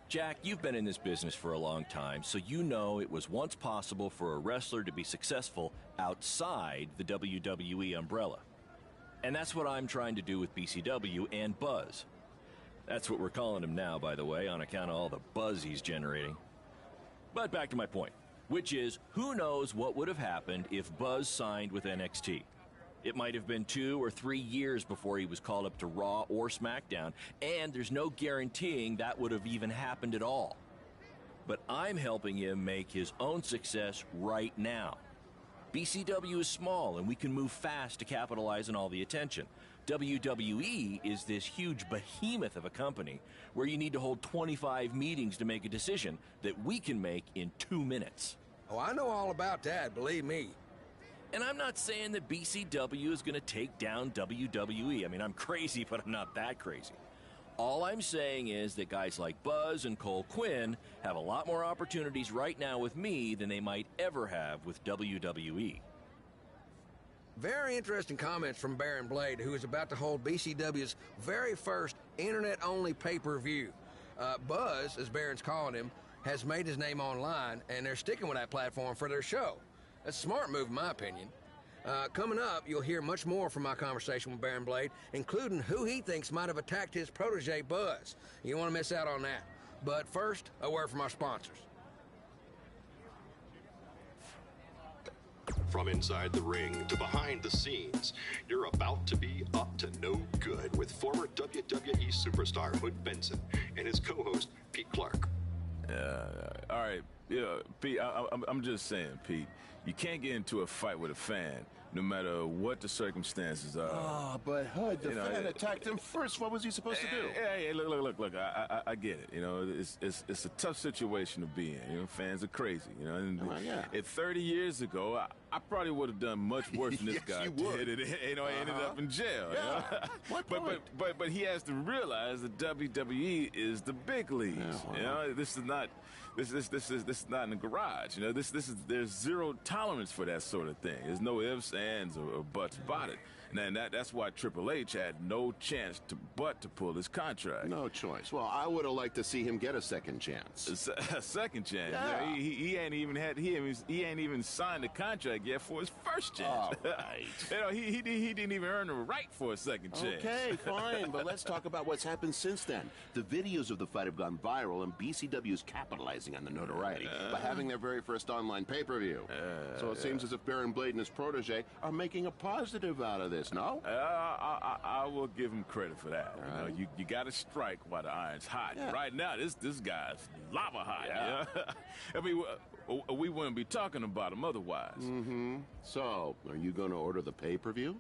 Jack, you've been in this business for a long time, so you know it was once possible for a wrestler to be successful outside the WWE umbrella. And that's what I'm trying to do with BCW and Buzz. That's what we're calling him now, by the way, on account of all the buzz he's generating. But back to my point, which is, who knows what would have happened if Buzz signed with NXT? It might have been 2 or 3 years before he was called up to Raw or SmackDown, and there's no guaranteeing that would have even happened at all. But I'm helping him make his own success right now. BCW is small, and we can move fast to capitalize on all the attention. WWE is this huge behemoth of a company where you need to hold 25 meetings to make a decision that we can make in 2 minutes. Oh, I know all about that, believe me. And I'm not saying that BCW is going to take down WWE. I mean, I'm crazy, but I'm not that crazy. All I'm saying is that guys like Buzz and Cole Quinn have a lot more opportunities right now with me than they might ever have with WWE. Very interesting comments from Baron Blade, who is about to hold BCW's very first internet-only pay-per-view. Buzz, as Baron's calling him, has made his name online, and they're sticking with that platform for their show. That's a smart move, in my opinion. Coming up, you'll hear much more from my conversation with Baron Blade, including who he thinks might have attacked his protege, Buzz. You want to miss out on that. But first, a word from our sponsors. From inside the ring to behind the scenes, you're about to be up to no good with former WWE superstar Hood Benson and his co-host, Pete Clark. All right, yeah, Pete, I'm just saying, Pete, you can't get into a fight with a fan, no matter what the circumstances are. Oh, but Hood, the fan attacked him first. What was he supposed to do? Hey, look, I get it. You know, it's a tough situation to be in. You know, fans are crazy. You know, and 30 years ago, I probably would have done much worse than this guy you would. did. You know, I ended up in jail. Yeah. You know? But he has to realize that WWE is the big leagues. Yeah, well. You know, this is not in the garage. You know, there's zero tolerance for that sort of thing. There's no ifs, ands, or buts about it. And that's why Triple H had no chance but to pull his contract. No choice. Well, I would have liked to see him get a second chance. A second chance? Yeah. You know, he ain't even signed the contract yet for his first chance. All right. You know, he didn't even earn the right for a second chance. Okay, fine, but let's talk about what's happened since then. The videos of the fight have gone viral, and BCW is capitalizing on the notoriety by having their very first online pay-per-view. So it seems as if Baron Blade and his protege are making a positive out of this, no? I will give him credit for that. Right. You know, you got to strike while the iron's hot. Yeah. Right now, this guy's lava hot. Yeah. You know? I mean, we wouldn't be talking about him otherwise. Mm-hmm. So, are you going to order the pay-per-view?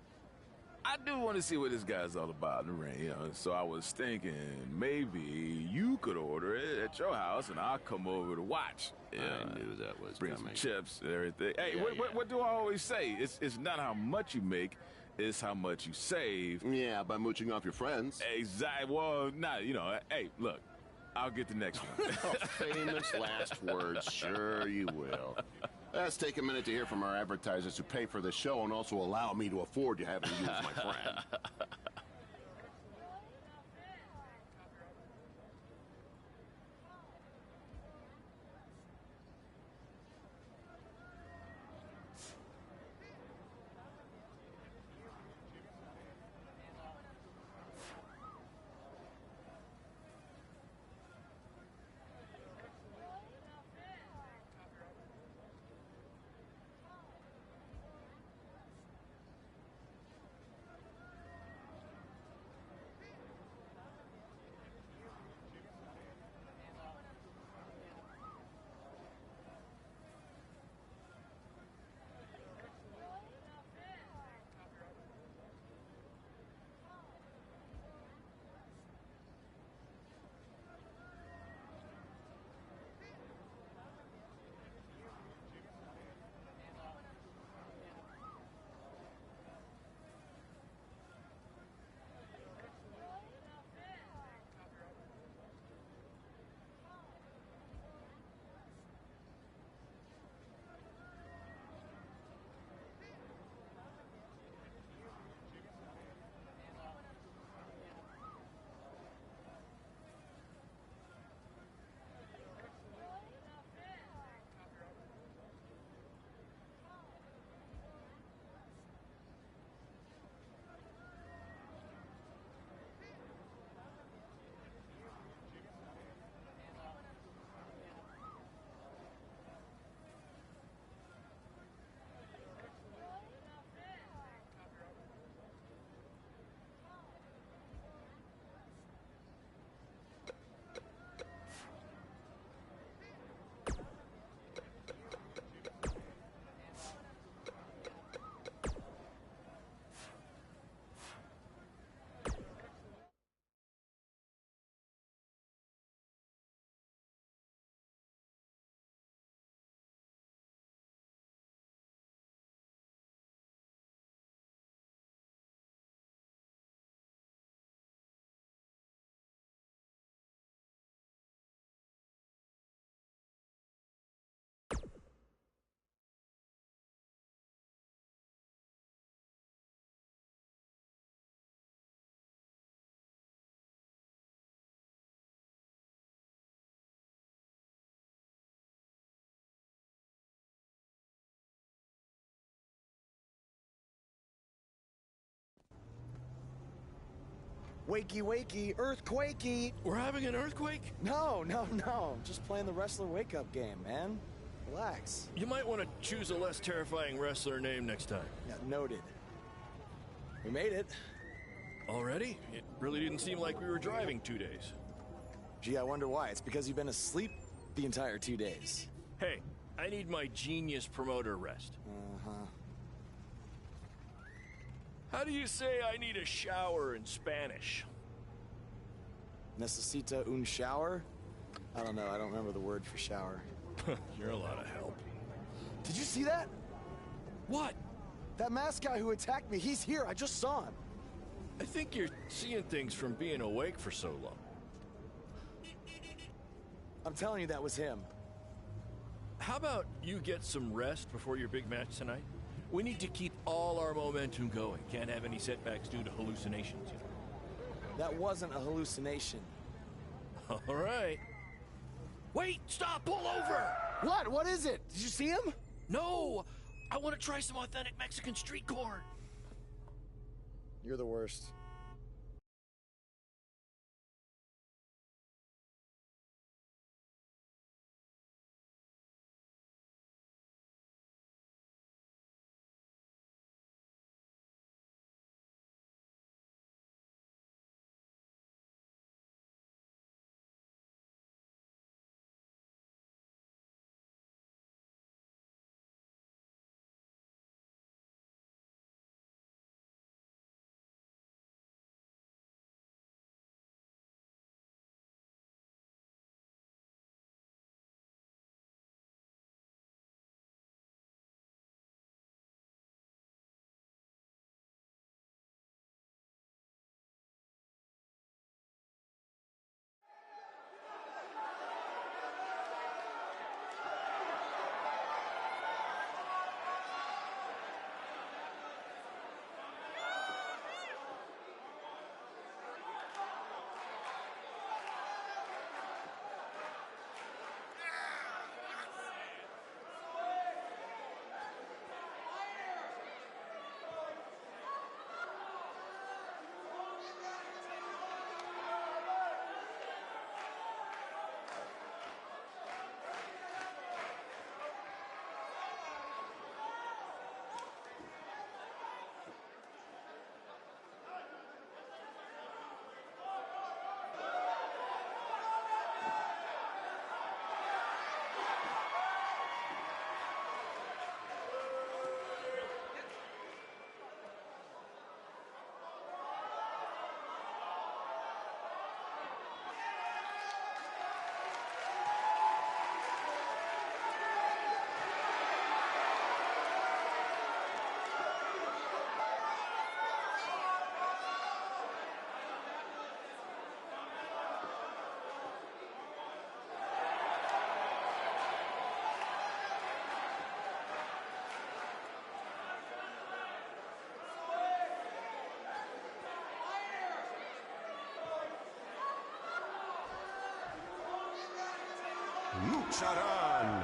I do want to see what this guy's all about in the ring, you know. So I was thinking maybe you could order it at your house, and I'll come over to watch. Yeah, I knew that was bring coming. some chips and everything. Hey, Yeah, what do I always say? It's not how much you make. It's how much you save. Yeah, by mooching off your friends. Exactly. Well, you know, hey, look, I'll get the next one. Famous last words. Sure you will. Let's take a minute to hear from our advertisers who pay for the show and also allow me to afford to having you as my friend. Wakey, wakey, earthquakey. We're having an earthquake? No. I'm just playing the wrestler wake-up game, man. Relax. You might want to choose a less terrifying wrestler name next time. Yeah, noted. We made it. Already? It really didn't seem like we were driving 2 days. Gee, I wonder why. It's because you've been asleep the entire 2 days. Hey, I need my genius promoter rest. Uh-huh. How do you say I need a shower in Spanish? Necesita un shower? I don't know. I don't remember the word for shower. You're a lot of help. Did you see that? What? That masked guy who attacked me, he's here. I just saw him. I think you're seeing things from being awake for so long. I'm telling you, that was him. How about you get some rest before your big match tonight? We need to keep all our momentum going. Can't have any setbacks due to hallucinations, you know. That wasn't a hallucination. All right. Wait, stop, pull over! What? What is it? Did you see him? No! I want to try some authentic Mexican street corn. You're the worst. Lucharán.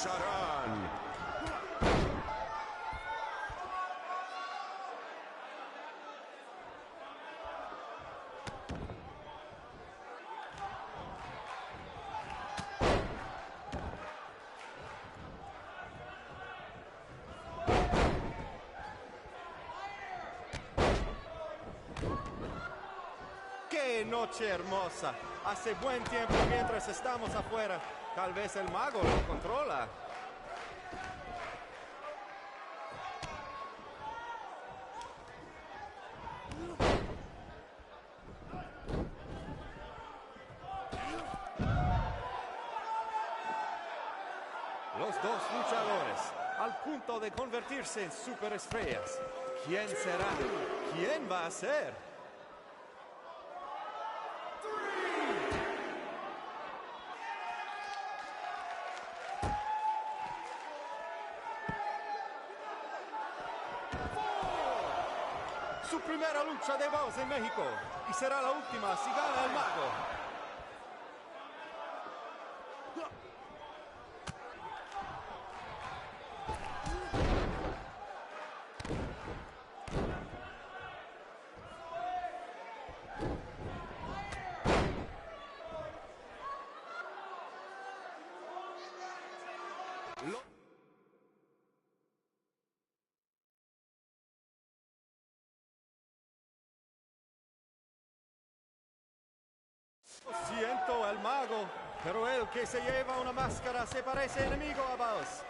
lucharán. ¡Qué noche hermosa! Hace buen tiempo mientras estamos afuera. Tal vez el mago lo controla. Los dos luchadores, al punto de convertirse en superestrellas. ¿Quién será? ¿Quién va a ser? Su primera lucha de voz en México y será la última si gana el mago. Lo siento, el mago, pero el que se lleva una máscara se parece enemigo a vos.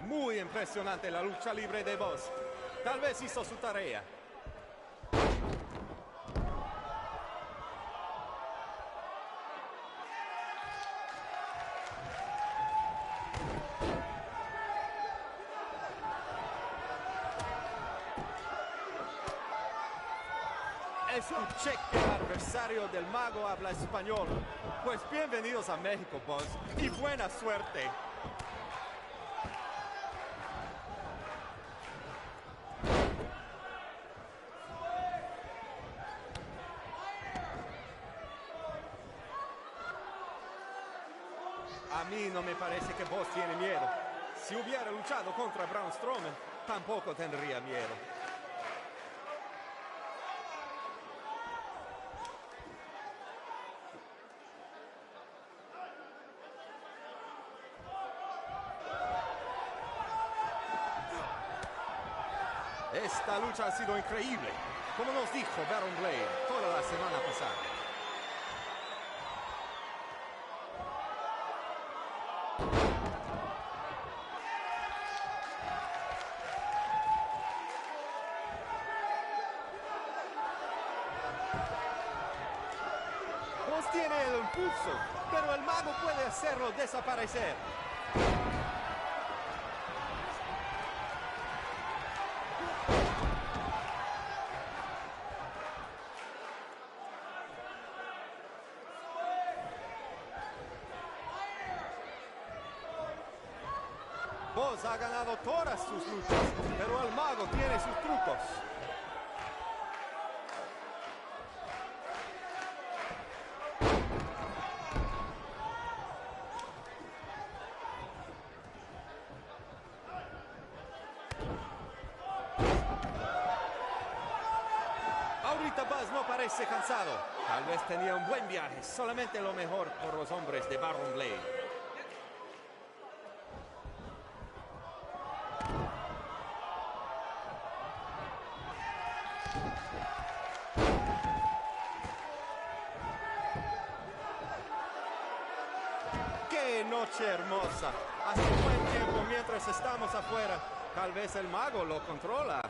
Muy impresionante la lucha libre de vos. Tal vez hizo su tarea. Escuché que el adversario del mago habla español. Pues bienvenidos a México, boss, y buena suerte. A mí no me parece que vos tiene miedo. Si hubiera luchado contra Braun Strowman, tampoco tendría miedo. Esta lucha ha sido increíble, como nos dijo Baron Blade toda la semana pasada. Vos tiene el impulso, pero el mago puede hacerlo desaparecer. Vos ha ganado todas sus luchas, pero el mago tiene sus trucos. Ahorita Buzz no parece cansado. Tal vez tenía un buen viaje, solamente lo mejor por los hombres de Baron Blade. ¡Qué noche hermosa! Hace buen tiempo mientras estamos afuera. Tal vez el mago lo controla.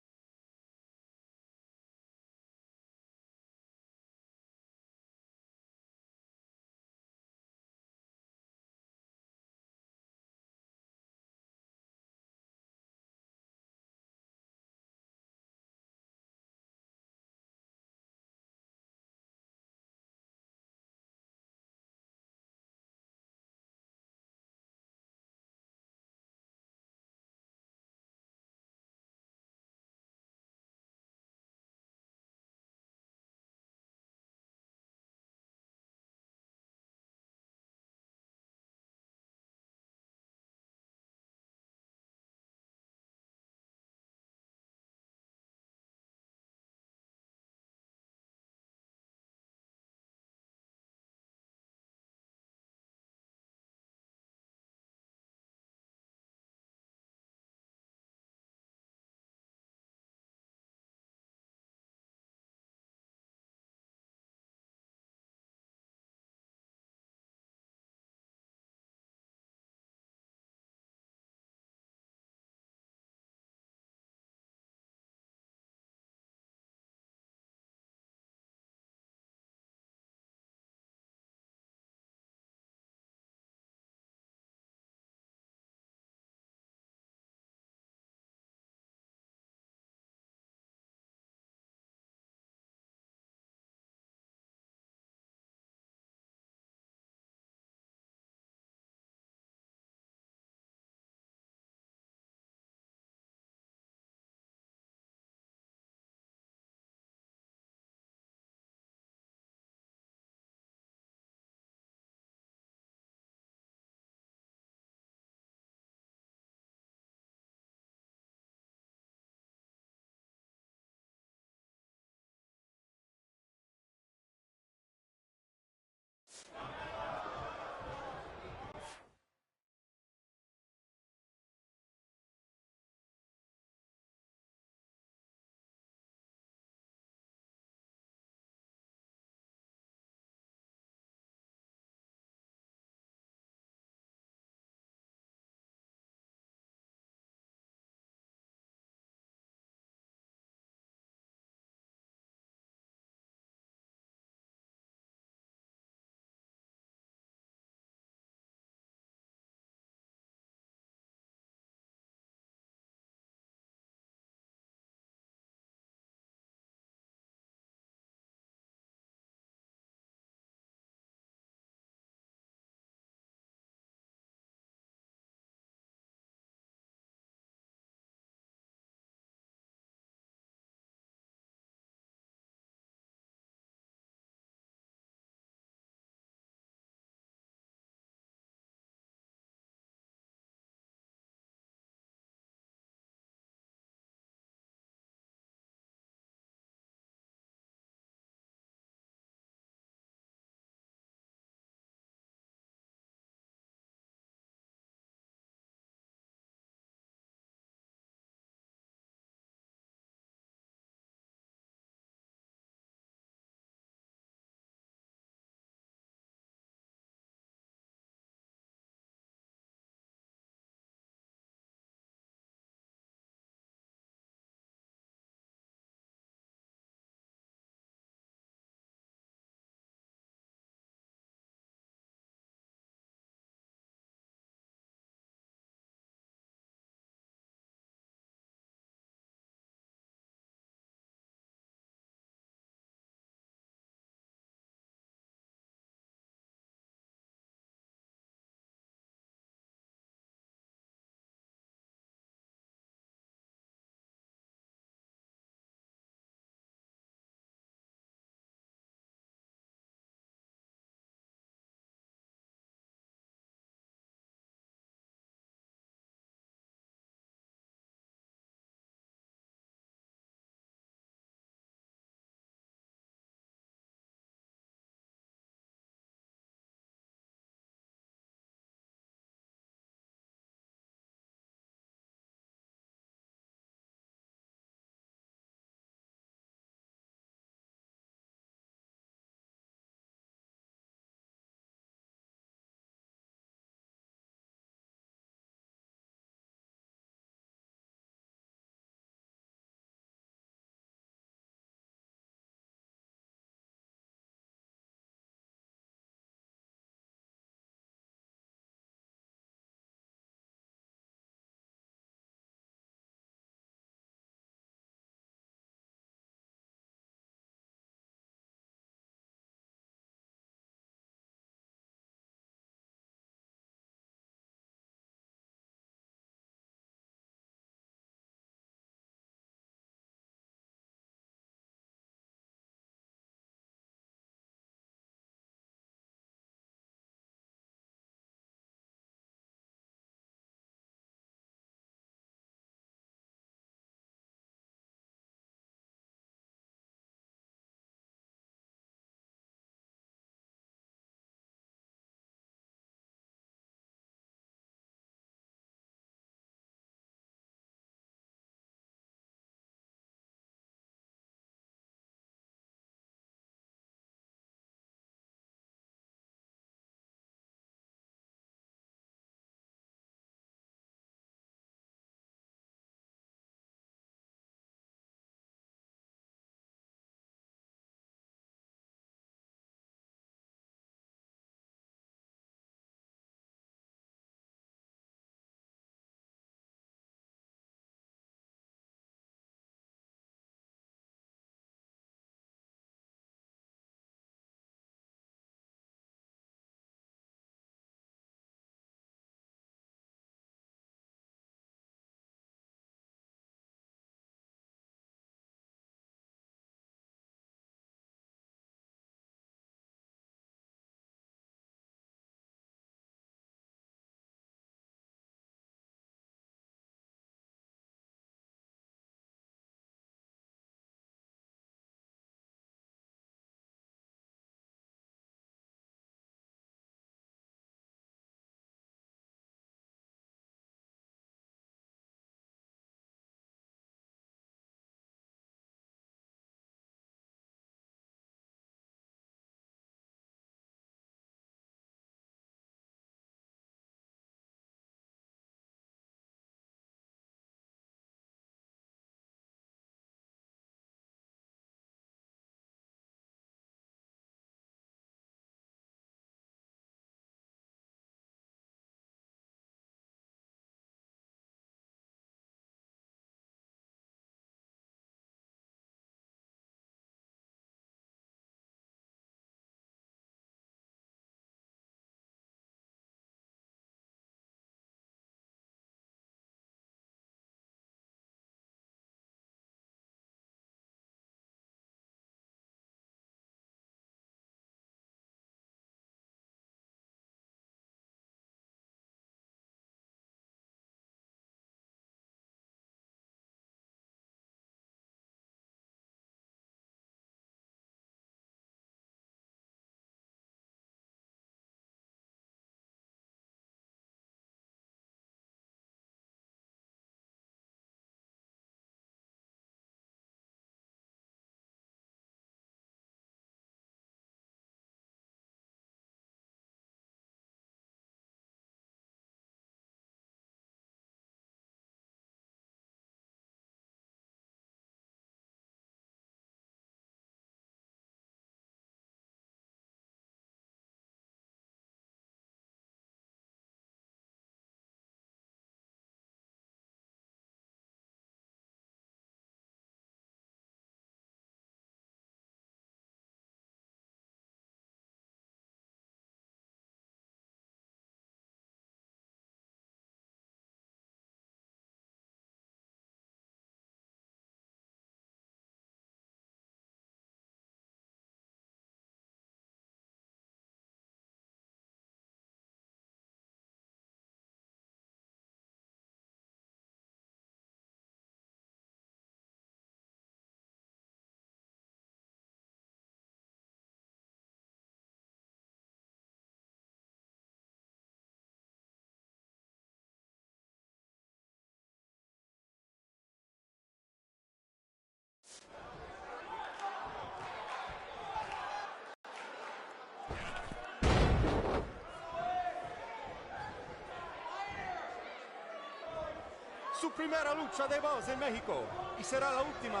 su primera lucha de voz en México y será la última.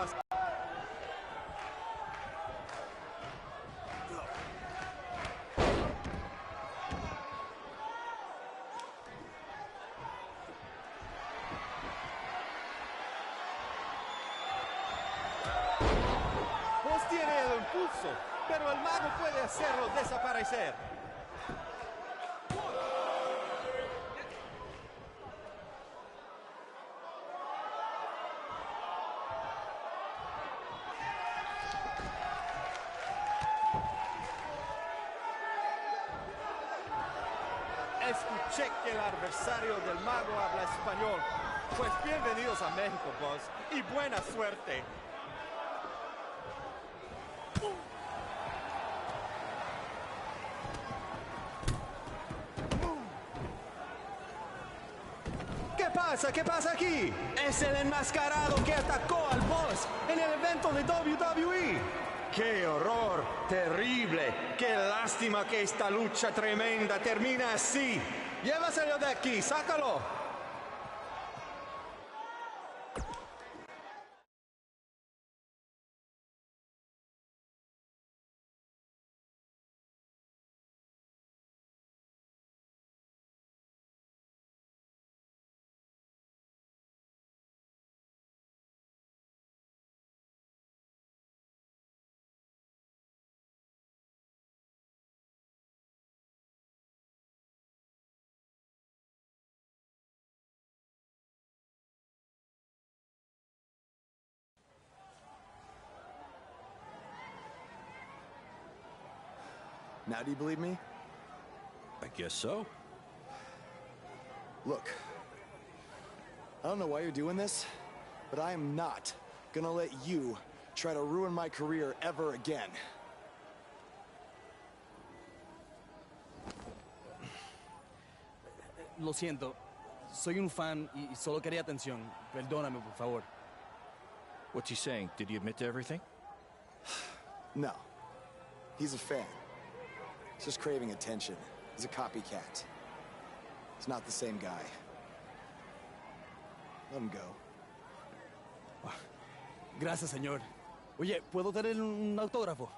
Vos tiene el impulso, pero el mago puede hacerlo desaparecer. Escuché que el adversario del mago habla español. Pues bienvenidos a México, boss, y buena suerte. ¿Qué pasa? ¿Qué pasa aquí? Es el enmascarado que atacó al boss en el evento de WWE. ¡Qué horror! ¡Terrible! ¡Qué lástima que esta lucha tremenda termina así! ¡Llévaselo de aquí! ¡Sácalo! Now do you believe me? I guess so. Look, I don't know why you're doing this, but I am not gonna let you try to ruin my career ever again. Lo siento. Soy un fan y solo quería atención. Perdóname, por favor. What's he saying? Did he admit to everything? No. He's a fan. He's just craving attention. He's a copycat. He's not the same guy. Let him go. Gracias, señor. Oye, ¿puedo tener un autógrafo?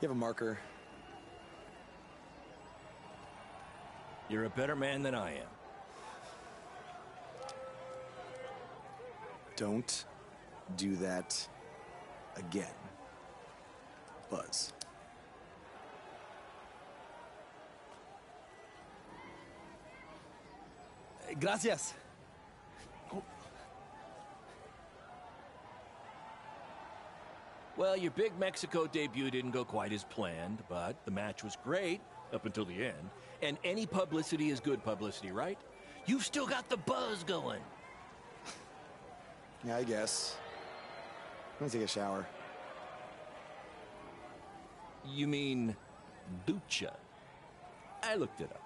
You have a marker? You're a better man than I am. Don't do that again, Buzz. Gracias. Well, your big Mexico debut didn't go quite as planned, but the match was great up until the end. And any publicity is good publicity, right? You've still got the buzz going. Yeah, I guess. I'm gonna take a shower. You mean ducha? I looked it up.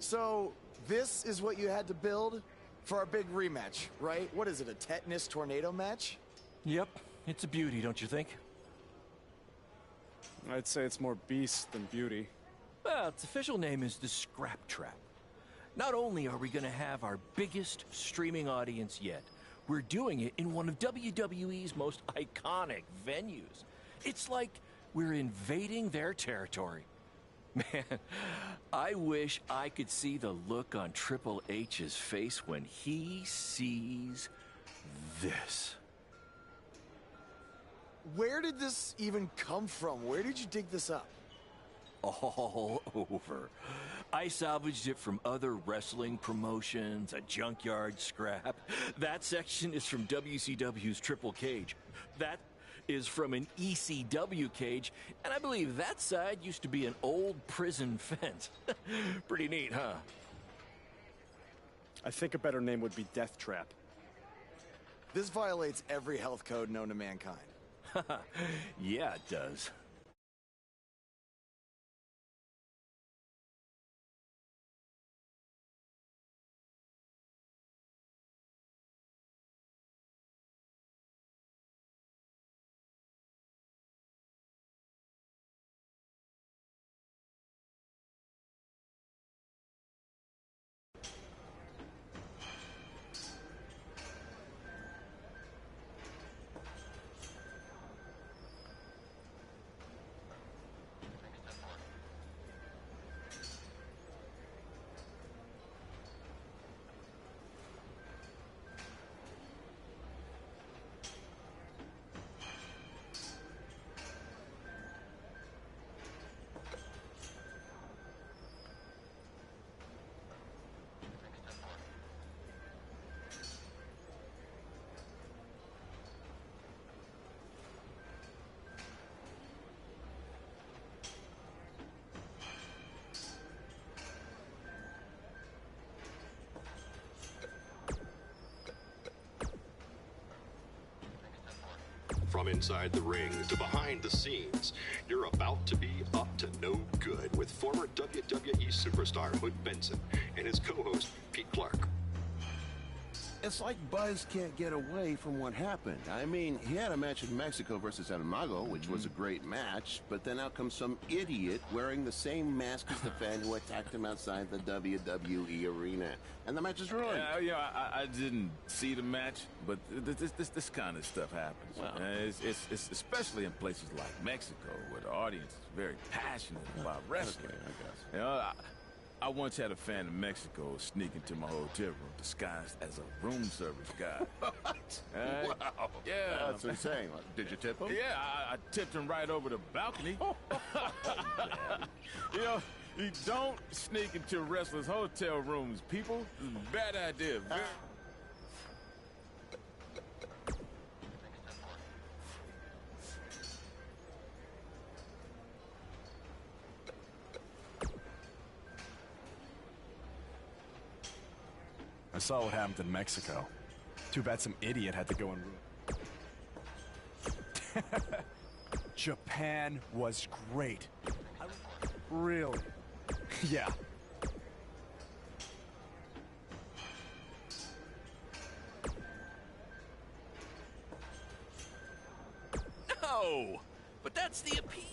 So, this is what you had to build for our big rematch, right? What is it, a tetanus tornado match? Yep, it's a beauty, don't you think? I'd say it's more beast than beauty. Well, its official name is the Scrap Trap. Not only are we going to have our biggest streaming audience yet, we're doing it in one of WWE's most iconic venues. It's like we're invading their territory. Man, I wish I could see the look on Triple H's face when he sees this. Where did this even come from? Where did you dig this up? All over. I salvaged it from other wrestling promotions, a junkyard scrap. That section is from WCW's Triple Cage. That is from an ECW cage, and I believe that side used to be an old prison fence. Pretty neat, huh? I think a better name would be Death Trap. This violates every health code known to mankind. Yeah, it does. From inside the ring to behind the scenes, you're about to be up to no good with former WWE superstar Hood Benson and his co-host Pete Clark. It's like Buzz can't get away from what happened. I mean, he had a match in Mexico versus El Mago, which was a great match, but then out comes some idiot wearing the same mask as the fan who attacked him outside the WWE arena. And the match is ruined. Yeah, I didn't see the match, but this kind of stuff happens. Wow. It's especially in places like Mexico, where the audience is very passionate about wrestling. Okay, I guess. You know, I once had a fan in Mexico sneak into my hotel room disguised as a room service guy. What? Wow. Yeah. That's insane. Did you tip him? Yeah, I tipped him right over the balcony. You know, you don't sneak into wrestlers' hotel rooms, people. It's a bad idea. I saw what happened in Mexico. Too bad some idiot had to go and ruin. Japan was great. Really? Yeah. No, but that's the appeal.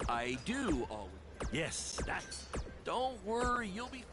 I do always. Yes, that's. Don't worry, you'll be.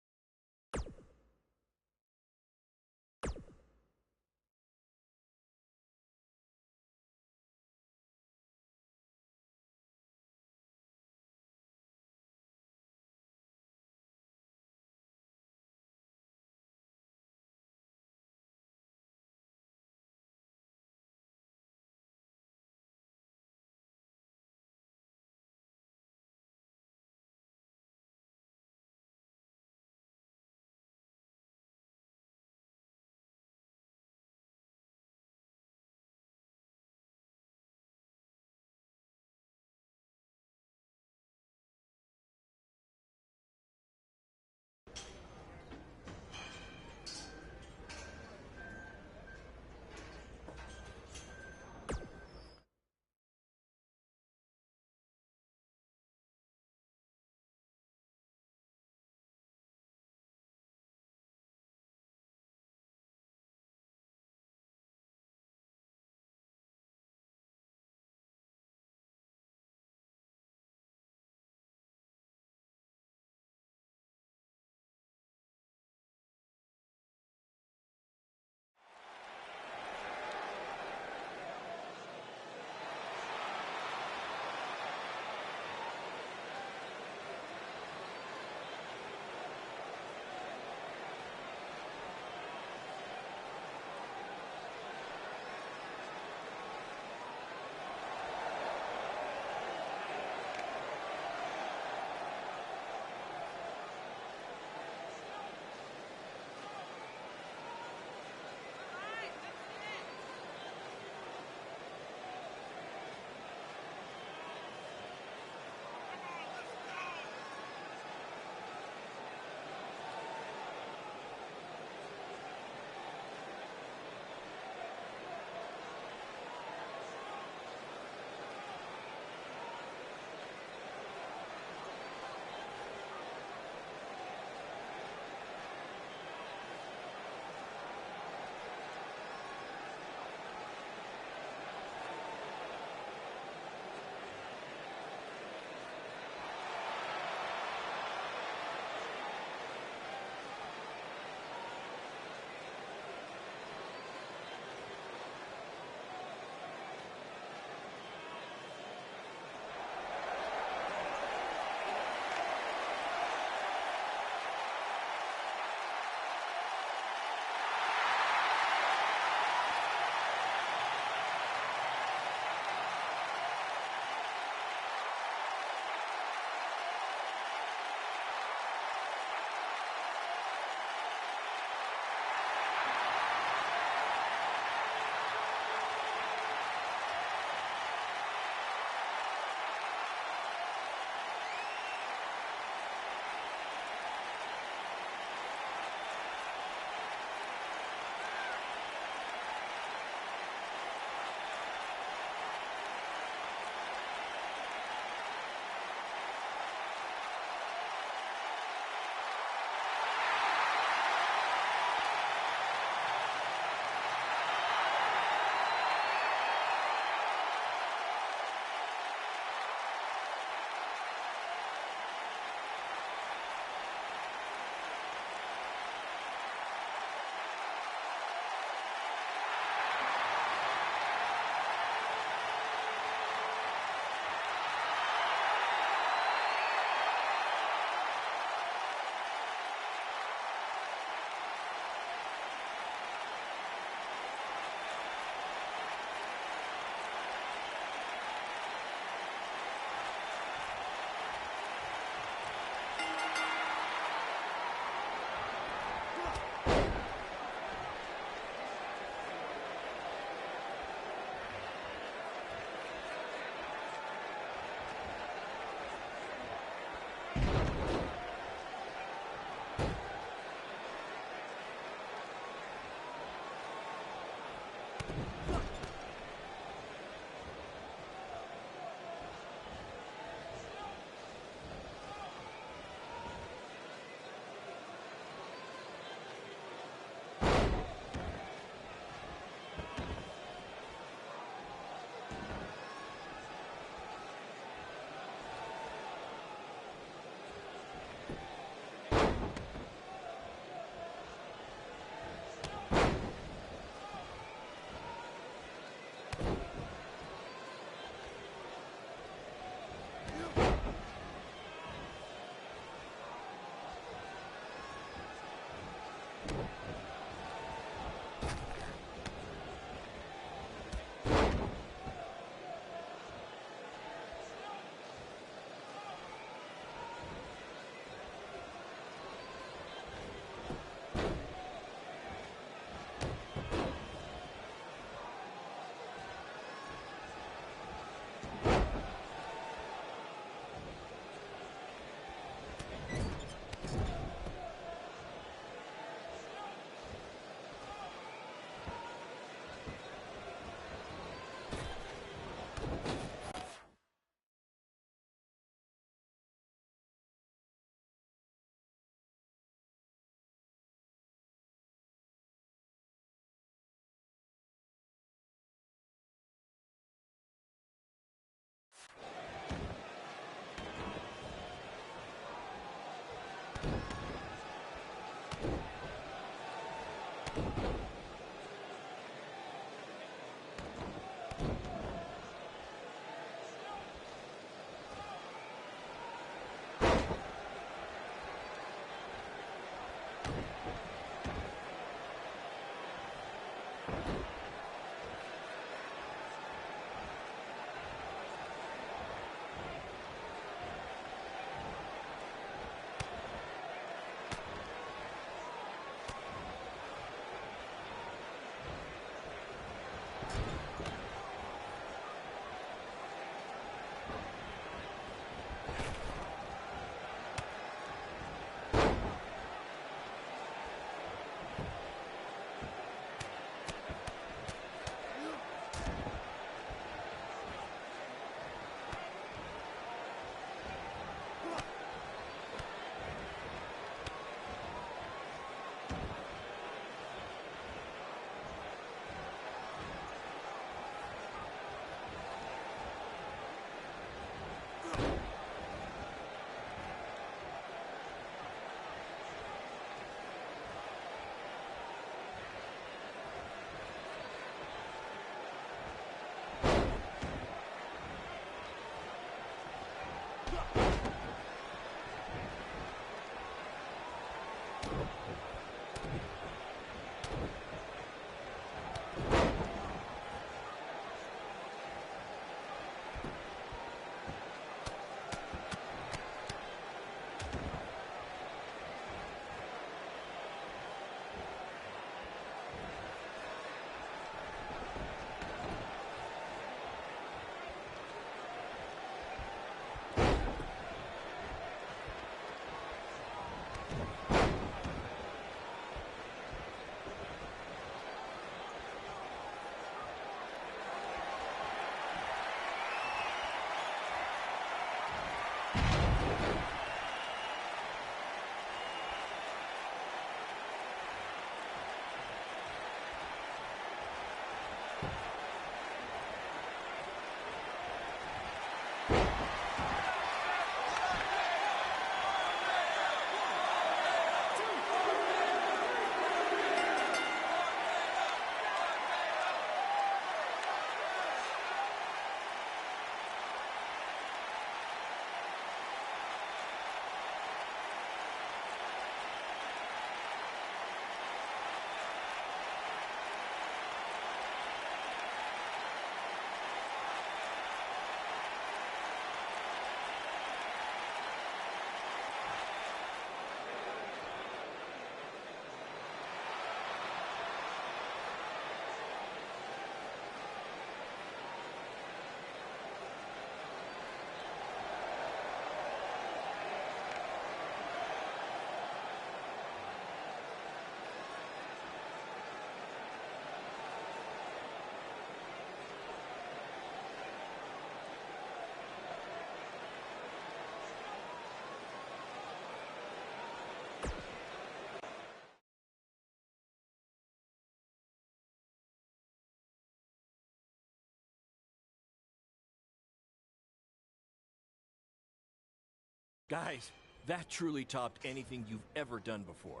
Guys, that truly topped anything you've ever done before.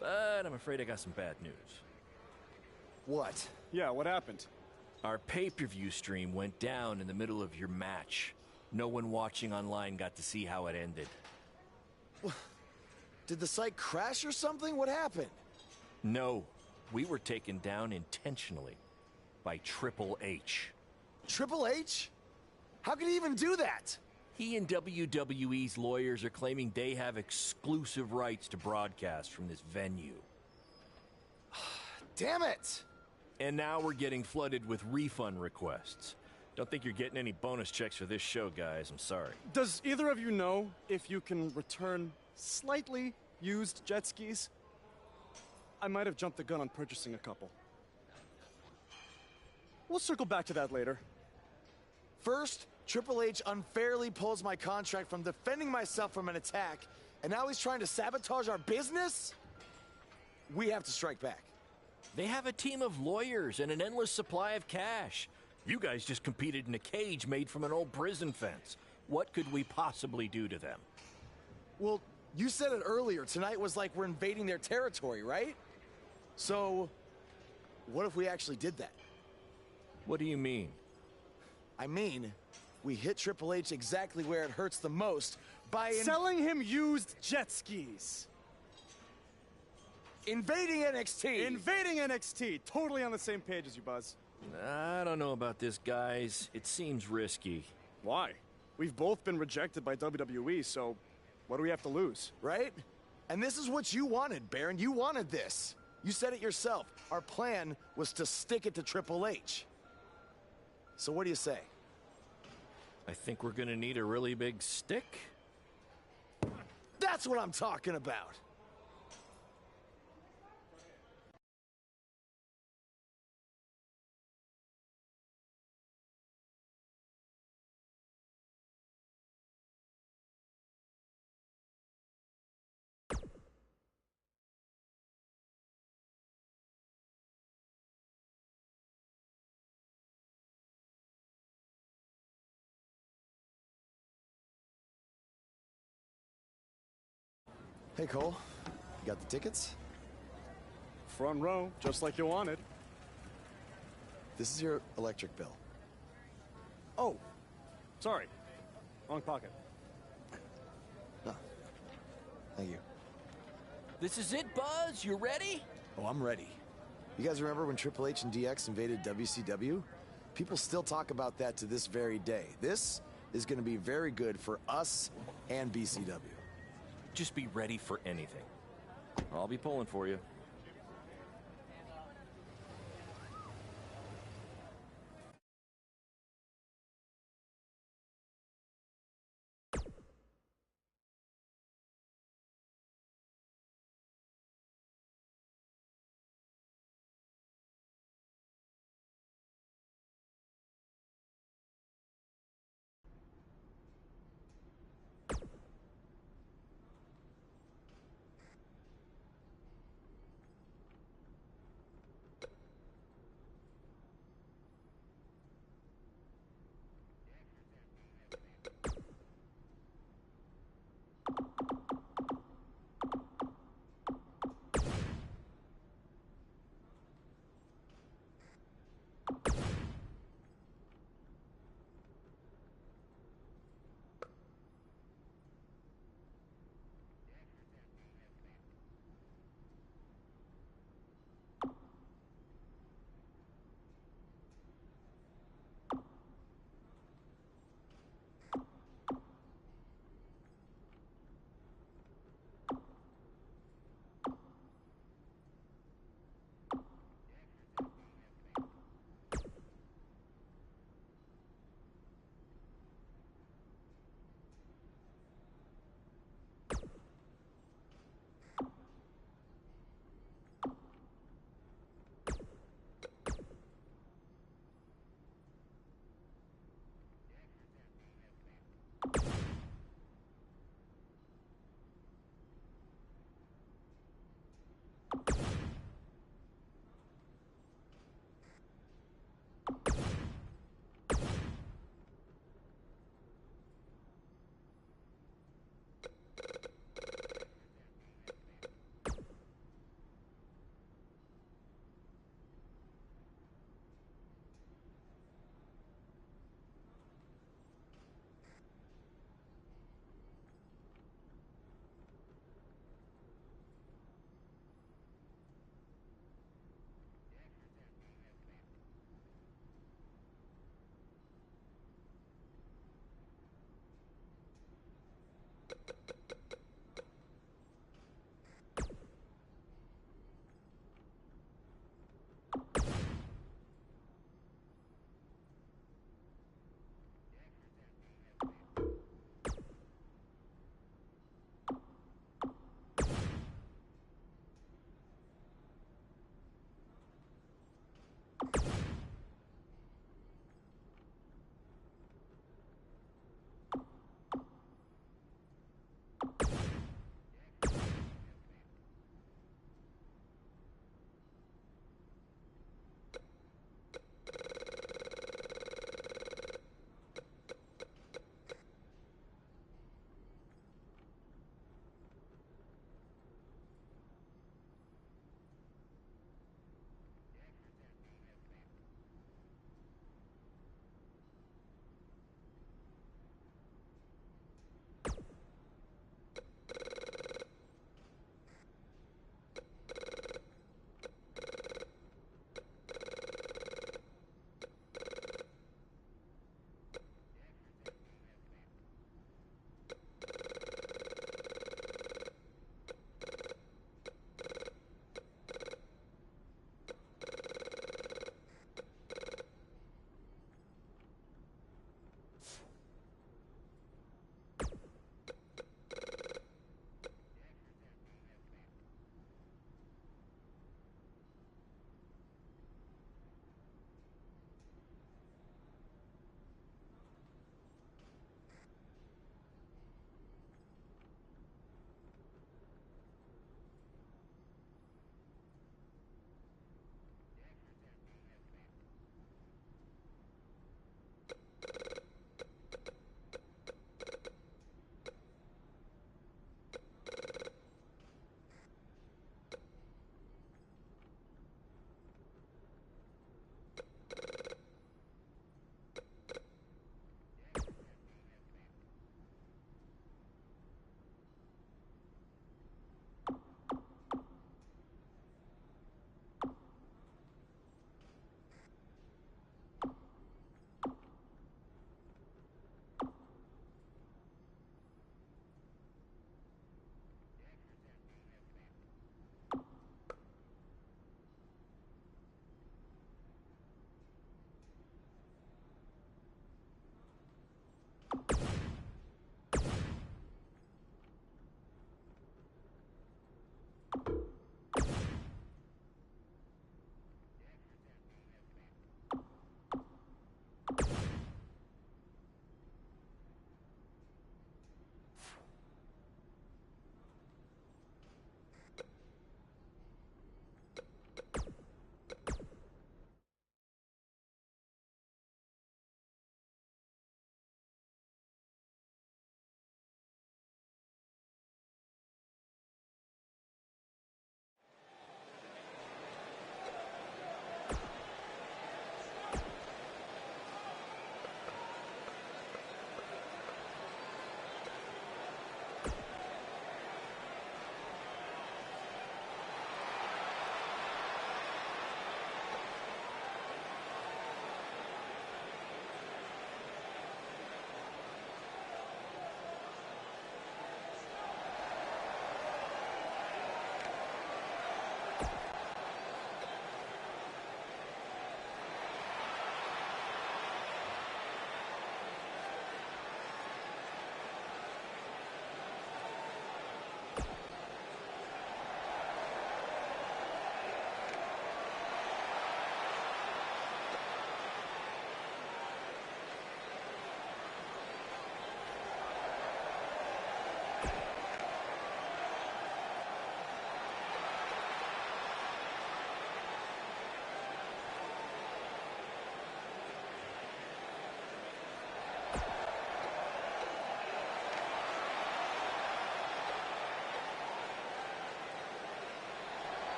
But I'm afraid I got some bad news. What? Yeah, what happened? Our pay-per-view stream went down in the middle of your match. No one watching online got to see how it ended. Did the site crash or something? What happened? No, we were taken down intentionally by Triple H. Triple H? How could he even do that? He and WWE's lawyers are claiming they have exclusive rights to broadcast from this venue. Damn it! And now we're getting flooded with refund requests. Don't think you're getting any bonus checks for this show, guys. I'm sorry. Does either of you know if you can return slightly used jet skis? I might have jumped the gun on purchasing a couple. We'll circle back to that later. First, Triple H unfairly pulls my contract from defending myself from an attack, and now he's trying to sabotage our business? We have to strike back. They have a team of lawyers and an endless supply of cash. You guys just competed in a cage made from an old prison fence. What could we possibly do to them? Well, you said it earlier. Tonight was like we're invading their territory, right? So, what if we actually did that? What do you mean? I mean, we hit Triple H exactly where it hurts the most by selling him used jet skis. Invading NXT! Invading NXT! Totally on the same page as you, Buzz. I don't know about this, guys. It seems risky. Why? We've both been rejected by WWE, so what do we have to lose? Right? And this is what you wanted, Baron. You wanted this. You said it yourself. Our plan was to stick it to Triple H. So what do you say? I think we're gonna need a really big stick. That's what I'm talking about! Hey, Cole. You got the tickets? Front row, just like you wanted. This is your electric bill. Oh, sorry. Wrong pocket. No. Thank you. This is it, Buzz? You ready? Oh, I'm ready. You guys remember when Triple H and DX invaded WCW? People still talk about that to this very day. This is going to be very good for us and BCW. Just be ready for anything. I'll be pulling for you.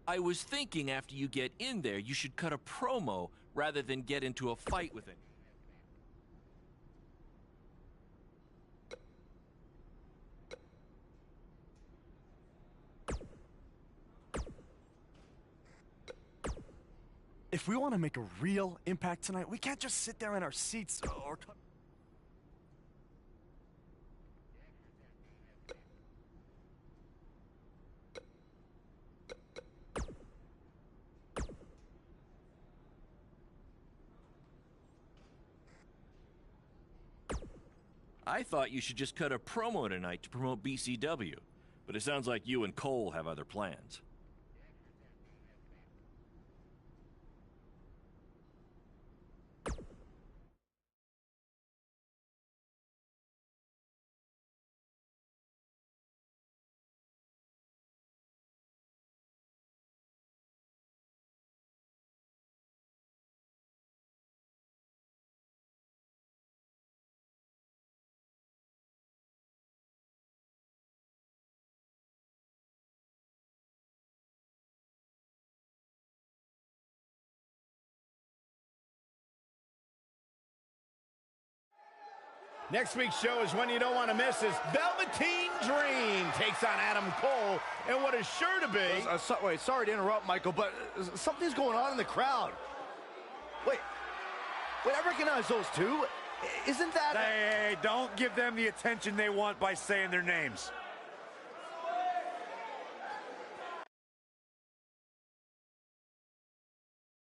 I was thinking after you get in there, you should cut a promo rather than get into a fight with it. If we want to make a real impact tonight, we can't just sit there in our seats or... I thought you should just cut a promo tonight to promote BCW, but it sounds like you and Cole have other plans. Next week's show is one you don't want to miss as Velveteen Dream takes on Adam Cole and what is sure to be... Wait, sorry to interrupt, Michael, but something's going on in the crowd. Wait, I recognize those two. Isn't that... Hey, don't give them the attention they want by saying their names.